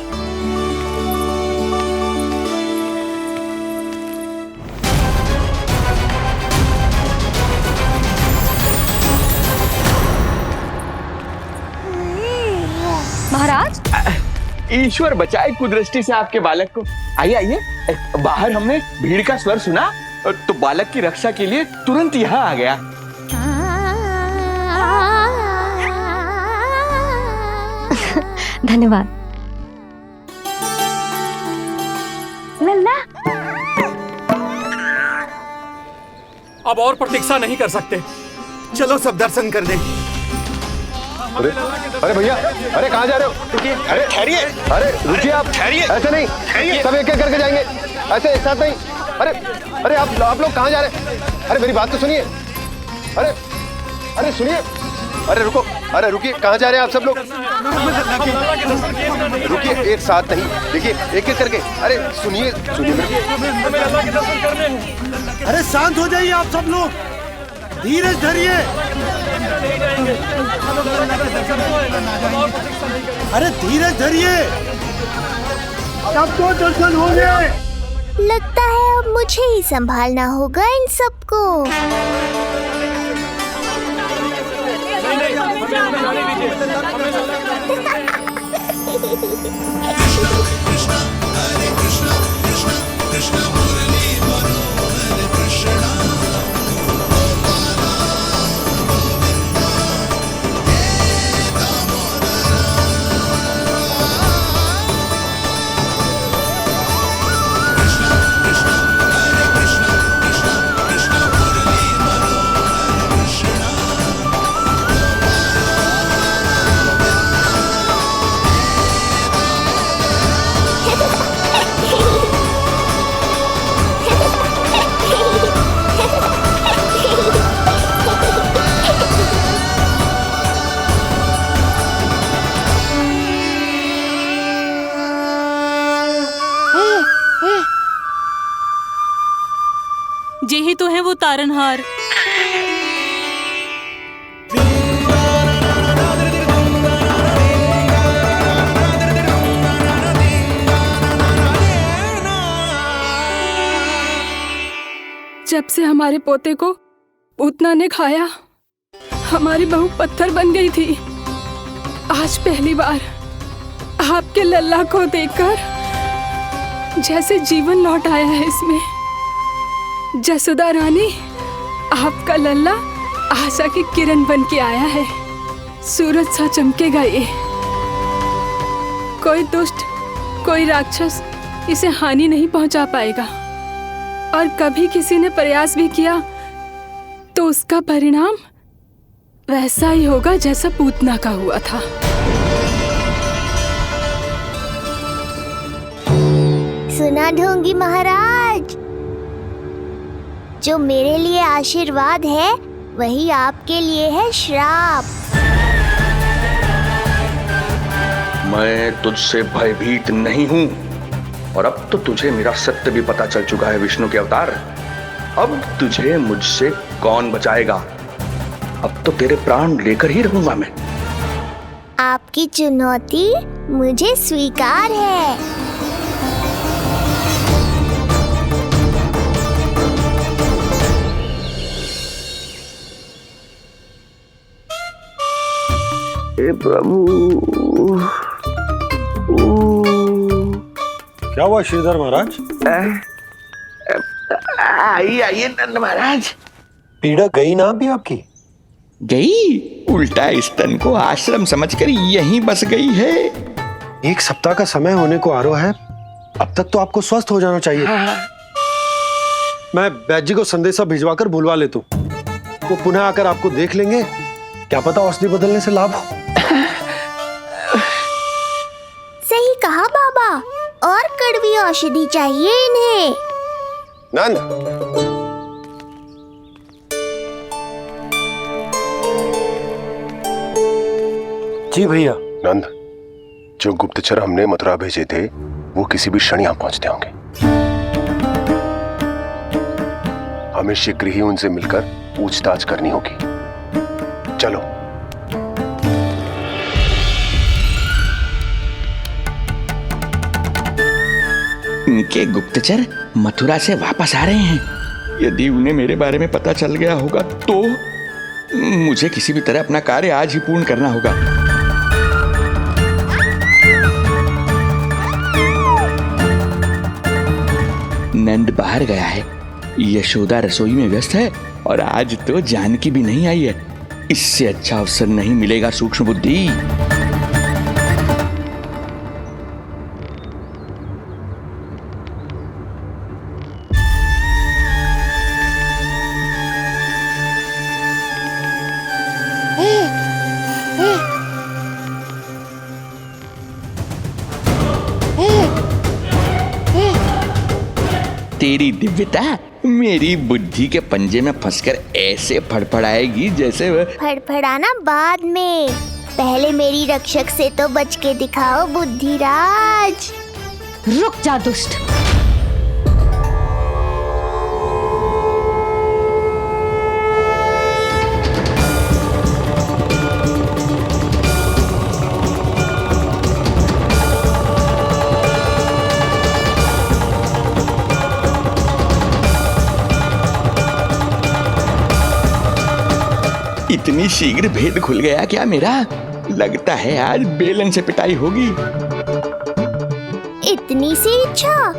महाराज, ईश्वर बचाए कुदृष्टि से आपके बालक को। आइए आइए, बाहर हमने भीड़ का स्वर सुना तो बालक की रक्षा के लिए तुरंत यहाँ आ गया। धन्यवाद। लल्ला, अब और प्रतीक्षा नहीं कर सकते, चलो सब दर्शन कर दें। अरे अरे भैया, अरे कहाँ जा रहे हो? अरे ठहरिए, अरे रुकिए, आप ठहरिए, ऐसे नहीं, सब एक एक करके जाएंगे, ऐसे एक साथ नहीं। अरे अरे आप लोग कहाँ जा रहे हैं? अरे मेरी बात तो सुनिए। अरे अरे सुनिए, अरे रुको, अरे रुकिए, कहाँ जा रहे हैं आप सब लोग? रुकिए, एक साथ नहीं, देखिए एक एक करके। अरे सुनिए सुनिए, अरे शांत हो जाइए आप सब लोग, धीरज धरिए। अरे धीरज धरिए, सबको दर्शन हो गए। लगता है अब मुझे ही संभालना होगा इन सबको। जे ही तो है वो तारनहार। जब से हमारे पोते को पूतना ने खाया, हमारी बहू पत्थर बन गई थी। आज पहली बार आपके लल्ला को देखकर जैसे जीवन लौट आया है इसमें। जसोदा रानी, आपका लल्ला आशा की किरण बन के आया है। सूरज सा चमकेगा ये। कोई दुष्ट, कोई राक्षस इसे हानि नहीं पहुंचा पाएगा। और कभी किसी ने प्रयास भी किया तो उसका परिणाम वैसा ही होगा जैसा पूतना का हुआ था। सुना ढोंगी महाराज, जो मेरे लिए आशीर्वाद है वही आपके लिए है श्राप। मैं तुझसे भयभीत नहीं हूं, और अब तो तुझे मेरा सत्य भी पता चल चुका है विष्णु के अवतार। अब तुझे मुझसे कौन बचाएगा? अब तो तेरे प्राण लेकर ही रहूंगा मैं। आपकी चुनौती मुझे स्वीकार है। हे प्रभु। क्या हुआ श्रीधर महाराज? आइए आइए नंद महाराज। पीड़ा गई ना अभी आपकी? गई? उल्टा स्तन को आश्रम समझकर यहीं बस गई है। एक सप्ताह का समय होने को आ रहा है, अब तक तो आपको स्वस्थ हो जाना चाहिए। मैं वैद्य जी को संदेशा भिजवाकर बुलवा लेता हूं। वो पुनः आकर आपको देख लेंगे, क्या पता औषधि बदलने से लाभ हो। सही कहा बाबा, और कड़वी औषधि चाहिए इन्हें। नंद, जी भैया। नंद, जो गुप्तचर हमने मथुरा भेजे थे वो किसी भी क्षण यहां पहुंचते होंगे। हमें शीघ्र ही उनसे मिलकर पूछताछ करनी होगी। चलो। इनके गुप्तचर मथुरा से वापस आ रहे हैं। यदि उन्हें मेरे बारे में पता चल गया होगा तो मुझे किसी भी तरह अपना कार्य आज ही पूर्ण करना होगा। नंद बाहर गया है, यशोदा रसोई में व्यस्त है और आज तो जानकी भी नहीं आई है। इससे अच्छा अवसर नहीं मिलेगा सूक्ष्म बुद्धि। तेरी दिव्यता मेरी बुद्धि के पंजे में फंसकर ऐसे फड़फड़ाएगी जैसे फड़फड़ाना बाद में, पहले मेरी रक्षक से तो बच के दिखाओ बुद्धिराज। रुक जा दुष्ट। इतनी शीघ्र भेद खुल गया क्या मेरा? लगता है आज बेलन से पिटाई होगी। इतनी सी इच्छा?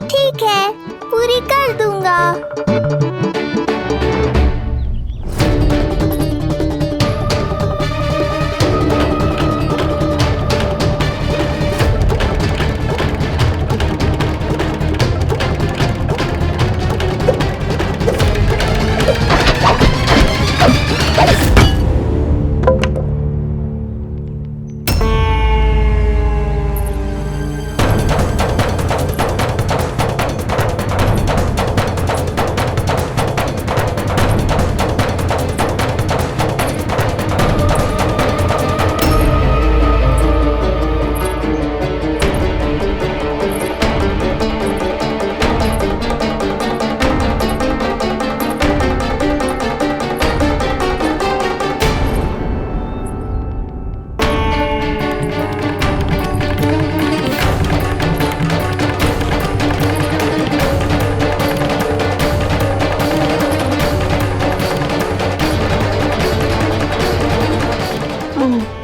ठीक है, पूरी कर दूंगा।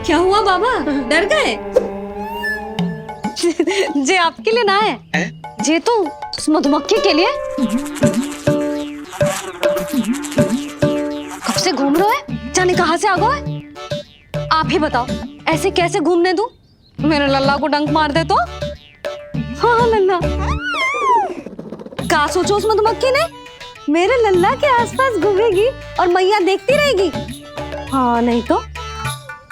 क्या हुआ बाबा, डर गए? जे आपके लिए ना है, जे तो उस मधुमक्खी के लिए। कब से घूम रहे हैं, जाने कहां से आ गए? आप ही बताओ, ऐसे कैसे घूमने दूं? मेरे लल्ला को डंक मार दे तो? हाँ लल्ला, क्या सोचो उस मधुमक्खी ने? मेरे लल्ला के आसपास घूमेगी और मैया देखती रहेगी। हाँ नहीं तो?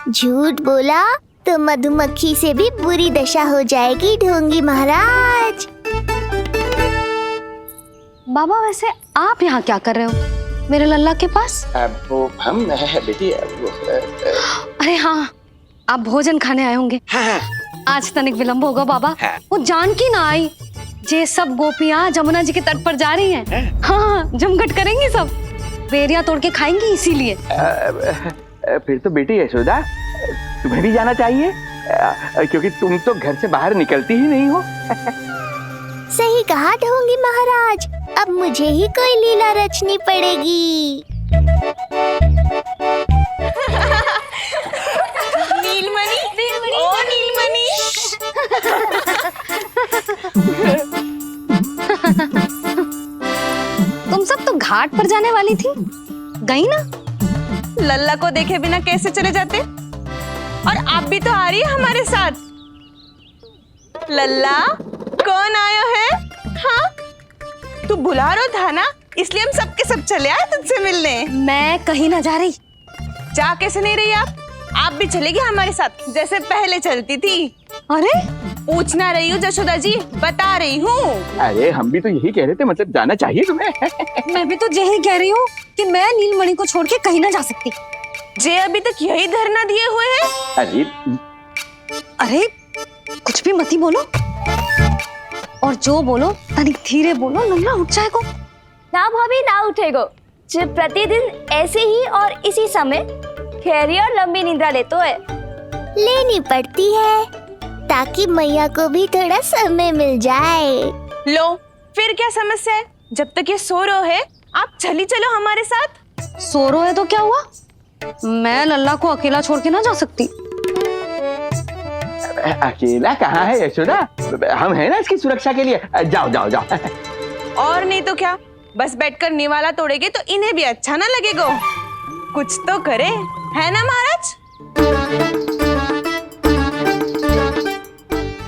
झूठ बोला तो मधुमक्खी से भी बुरी दशा हो जाएगी ढोंगी महाराज। बाबा वैसे आप यहाँ क्या कर रहे हो मेरे लल्ला के पास? वो हम बेटी अरे हाँ, आप भोजन खाने आए होंगे। हाँ। आज तनिक विलंब होगा बाबा। हाँ। वो जानकी ना आई, जे सब गोपियाँ जमुना जी के तट पर जा रही हैं। हाँ, जमघट करेंगी सब, बेरियां तोड़ के खाएंगी इसीलिए। फिर तो बेटी यशोदा तुम्हें भी जाना चाहिए, क्योंकि तुम तो घर से बाहर निकलती ही नहीं हो। सही कहा ढोंगी महाराज, अब मुझे ही कोई लीला रचनी पड़ेगी। नीलमणि, ओ नीलमणि। तुम सब तो घाट पर जाने वाली थी, गई ना? लल्ला को देखे बिना कैसे चले जाते? और आप भी तो आ रही है हमारे साथ। लल्ला कौन आया है? हाँ, तू बुला रहा था ना, इसलिए हम सबके सब चले आए तुझसे मिलने। मैं कहीं ना जा रही। जा कैसे नहीं रही आप भी चलेगी हमारे साथ जैसे पहले चलती थी। अरे पूछना रही हूँ जशोदा जी, बता रही हूँ। अरे हम भी तो यही कह रहे थे, मतलब जाना चाहिए तुम्हें। मैं भी तो यही कह रही हूँ कि मैं नीलमणि को छोड़ के कहीं ना जा सकती। जे अभी तक यही धरना दिए हुए हैं। अरे कुछ भी मती बोलो, और जो बोलो तनिक धीरे बोलो, लल्ला उठ जाएगो। ना भाभी ना उठेगो। जो प्रतिदिन ऐसे ही और इसी समय गहरी और लंबी निद्रा लेते है। लेनी पड़ती है ताकि मैया को भी थोड़ा समय मिल जाए। लो फिर क्या समस्या है? जब तक ये सो रहे है आप चली चलो हमारे साथ। सो रहे है तो क्या हुआ? मैं लल्ला को अकेला छोड़ के ना जा सकती। अकेला कहाँ है यशोदा, हम हैं ना इसकी सुरक्षा के लिए। जाओ जाओ जाओ। और नहीं तो क्या, बस बैठकर निवाला तोड़ेगे तो इन्हें भी अच्छा ना लगेगा। कुछ तो करे, है ना महाराज?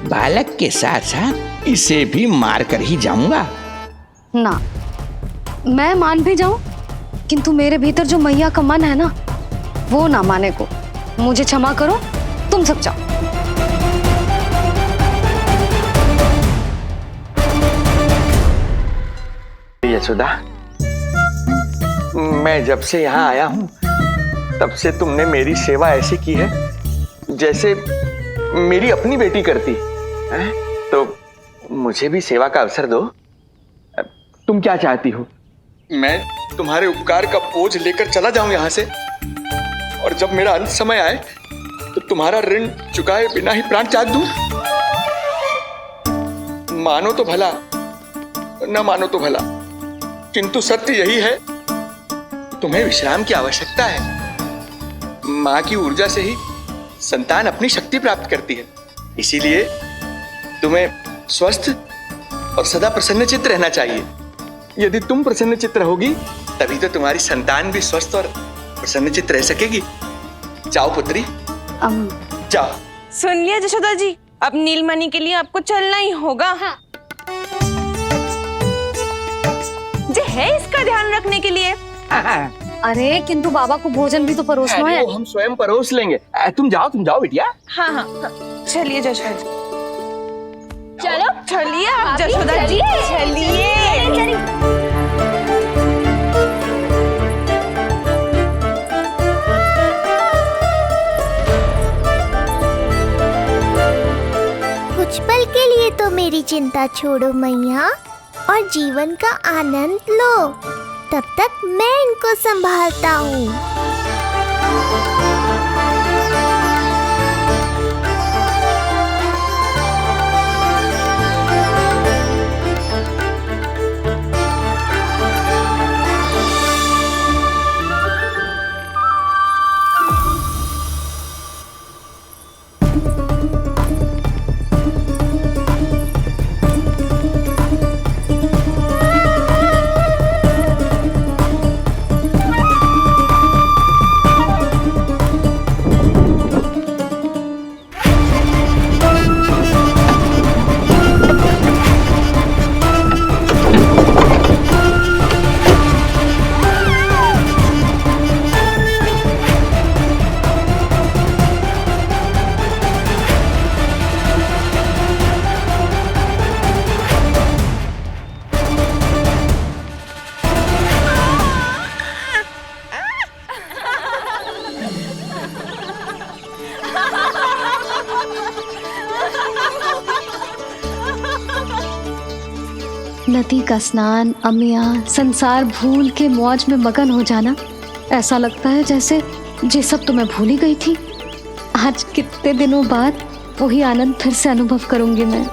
बालक के साथ साथ इसे भी मार कर ही जाऊंगा। ना, मैं मान भी जाऊं, किंतु मेरे भीतर जो मैया का मन है ना, वो ना माने को। मुझे क्षमा करो, तुम सब जाओ। यशोदा, मैं जब से यहाँ आया हूँ तब से तुमने मेरी सेवा ऐसी की है जैसे मेरी अपनी बेटी करती है। तो मुझे भी सेवा का अवसर दो। तुम क्या चाहती हो? मैं तुम्हारे उपकार का बोझ लेकर चला जाऊं यहाँ से, और जब मेरा अंत समय आए तो तुम्हारा ऋण चुकाए बिना ही प्राण त्याग दूं? मानो तो भला, न मानो तो भला, किंतु सत्य यही है, तुम्हें विश्राम की आवश्यकता है। माँ की ऊर्जा से ही संतान अपनी शक्ति प्राप्त करती है। इसीलिए तुम्हें स्वस्थ और सदा प्रसन्नचित्त रहना चाहिए। यदि तुम प्रसन्नचित्त रहोगी तभी तो तुम्हारी संतान भी स्वस्थ और प्रसन्नचित्त रह सकेगी। जाओ पुत्री, जाओ। सुन लिया जशोदा जी, अब नीलमणि के लिए आपको चलना ही होगा। हाँ। जे है इसका ध्यान रखने के लिए। अरे किंतु बाबा को भोजन भी तो परोसना है। वो हम स्वयं परोस लेंगे। तुम जाओ बिटिया। हाँ हाँ, चलिए जशोदा जी। चलो चलिए आप जशोदा जी, चलिए। कुछ पल के लिए तो मेरी चिंता छोड़ो मैया, और जीवन का आनंद लो। तब तक मैं इनको संभालता हूँ। नदी का स्नान, अमिया, संसार भूल के मौज में मगन हो जाना, ऐसा लगता है जैसे ये सब तो मैं भूल ही गई थी। आज कितने दिनों बाद वही आनंद फिर से अनुभव करूंगी मैं।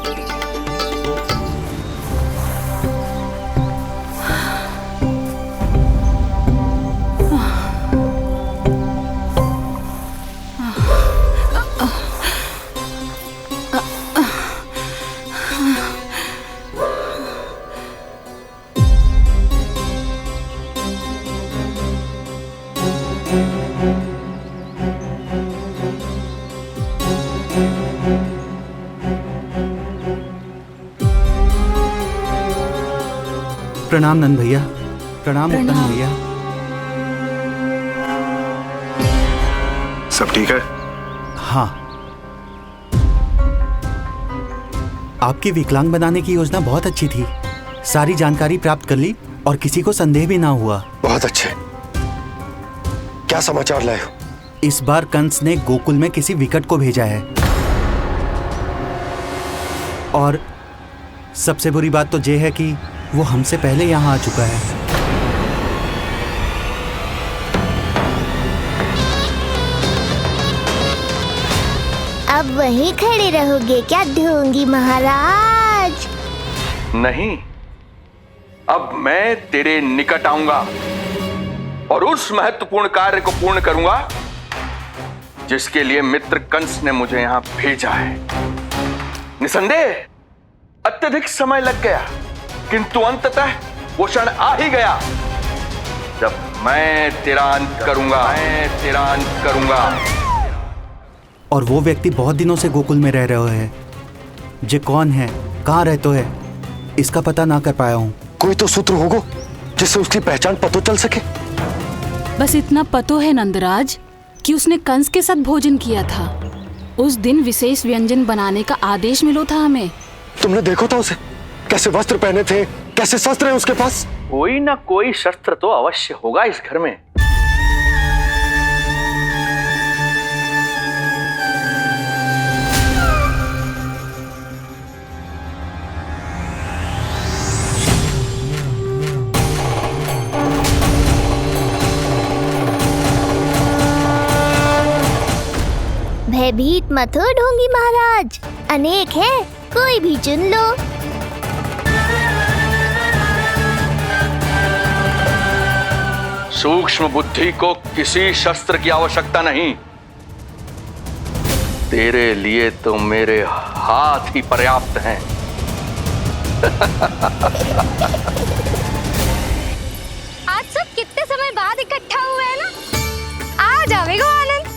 प्रणाम नंद भैया। प्रणाम उत्तम भैया। सब ठीक है? हाँ। आपकी विकलांग बनाने की योजना बहुत अच्छी थी। सारी जानकारी प्राप्त कर ली और किसी को संदेह भी ना हुआ। बहुत अच्छे। क्या समाचार लाए हो? इस बार कंस ने गोकुल में किसी विकट को भेजा है। और सबसे बुरी बात तो ये है कि वो हमसे पहले यहाँ आ चुका है। अब वहीं खड़े रहोगे क्या ढोंगी महाराज? नहीं, अब मैं तेरे निकट आऊंगा और उस महत्वपूर्ण कार्य को पूर्ण करूंगा जिसके लिए मित्र कंस ने मुझे यहां भेजा है। निसंदेह अत्यधिक समय लग गया, किंतु अंततः वो क्षण आ ही गया जब मैं तेरा अंत करूंगा। और वो व्यक्ति बहुत दिनों से गोकुल में रह रहे हैं। जे कौन है, कहाँ रहते है, इसका पता ना कर पाया हूँ। कोई तो सूत्र होगा जिससे उसकी पहचान पता चल सके। बस इतना पतो है नंदराज कि उसने कंस के साथ भोजन किया था। उस दिन विशेष व्यंजन बनाने का आदेश मिलो था हमें। तुमने देखो था उसे? कैसे वस्त्र पहने थे, कैसे शस्त्र हैं उसके पास? कोई ना कोई शस्त्र तो अवश्य होगा इस घर में। भयभीत मत हो ढोंगी महाराज, अनेक है, कोई भी चुन लो। सूक्ष्म बुद्धि को किसी शस्त्र की आवश्यकता नहीं। तेरे लिए तो मेरे हाथ ही पर्याप्त हैं। आज सब कितने समय बाद इकट्ठा हुए हैं ना, आ जाएगा आनंद।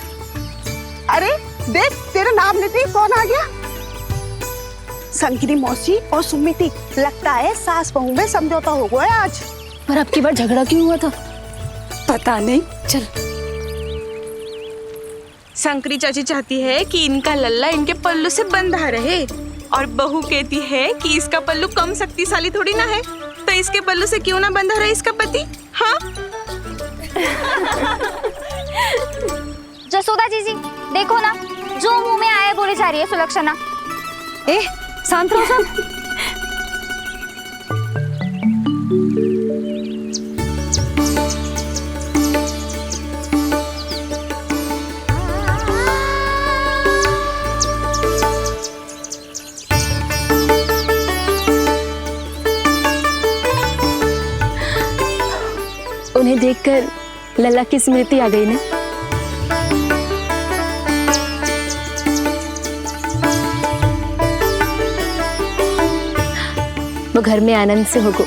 अरे देख, तेरा नाम लेते ही कौन आ गया? संकिनी मौसी और सुमिति, लगता है सास बहू में समझौता हो गया आज। पर अब की बार झगड़ा क्यों हुआ था? पता नहीं। चल, शंकरी चाची चाहती है कि इनका लल्ला इनके पल्लू से बंधा रहे, और बहू कहती है कि इसका पल्लू कम शक्तिशाली थोड़ी ना है, तो इसके पल्लू से क्यों ना बंधा रहे इसका पति। हाँ जसोदा जीजी देखो ना, जो मुंह में आए बोली जा रही है सुलक्षणा। ए शांत रहो सब। उन्हें देखकर लल्ला की स्मृति आ गई ना। वो घर में आनंद से होगो।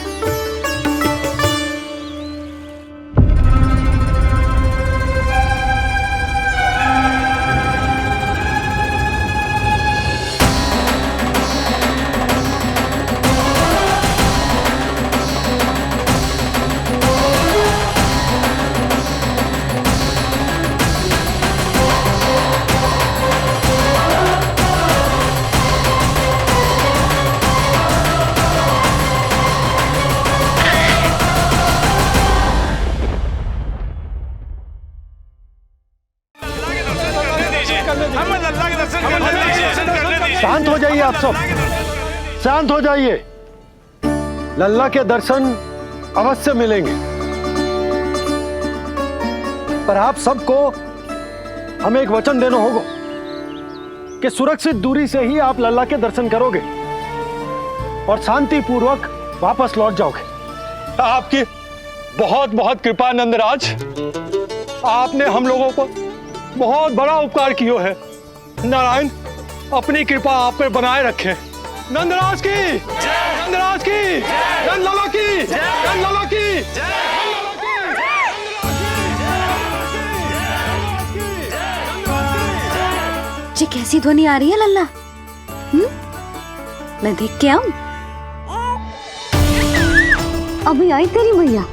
शांत हो जाइए आप सब, शांत हो जाइए। लल्ला के दर्शन अवश्य मिलेंगे, पर आप सबको हमें एक वचन देना होगा कि सुरक्षित दूरी से ही आप लल्ला के दर्शन करोगे और शांति पूर्वक वापस लौट जाओगे। आपकी बहुत बहुत कृपा नंदराज, आपने हम लोगों को बहुत बड़ा उपकार किया है। नारायण अपनी कृपा आप पर बनाए रखे। नंदराज की, नंदराज की, नंद लाला की, नंद लाला की। ये कैसी ध्वनि आ रही है लल्ला? मैं देख के आऊं? अभी आई तेरी मैया।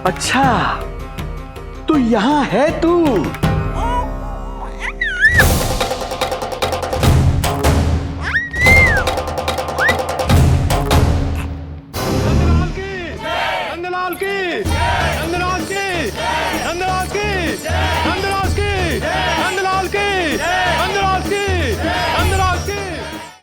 अच्छा, तो यहाँ है तू। नंदलाल की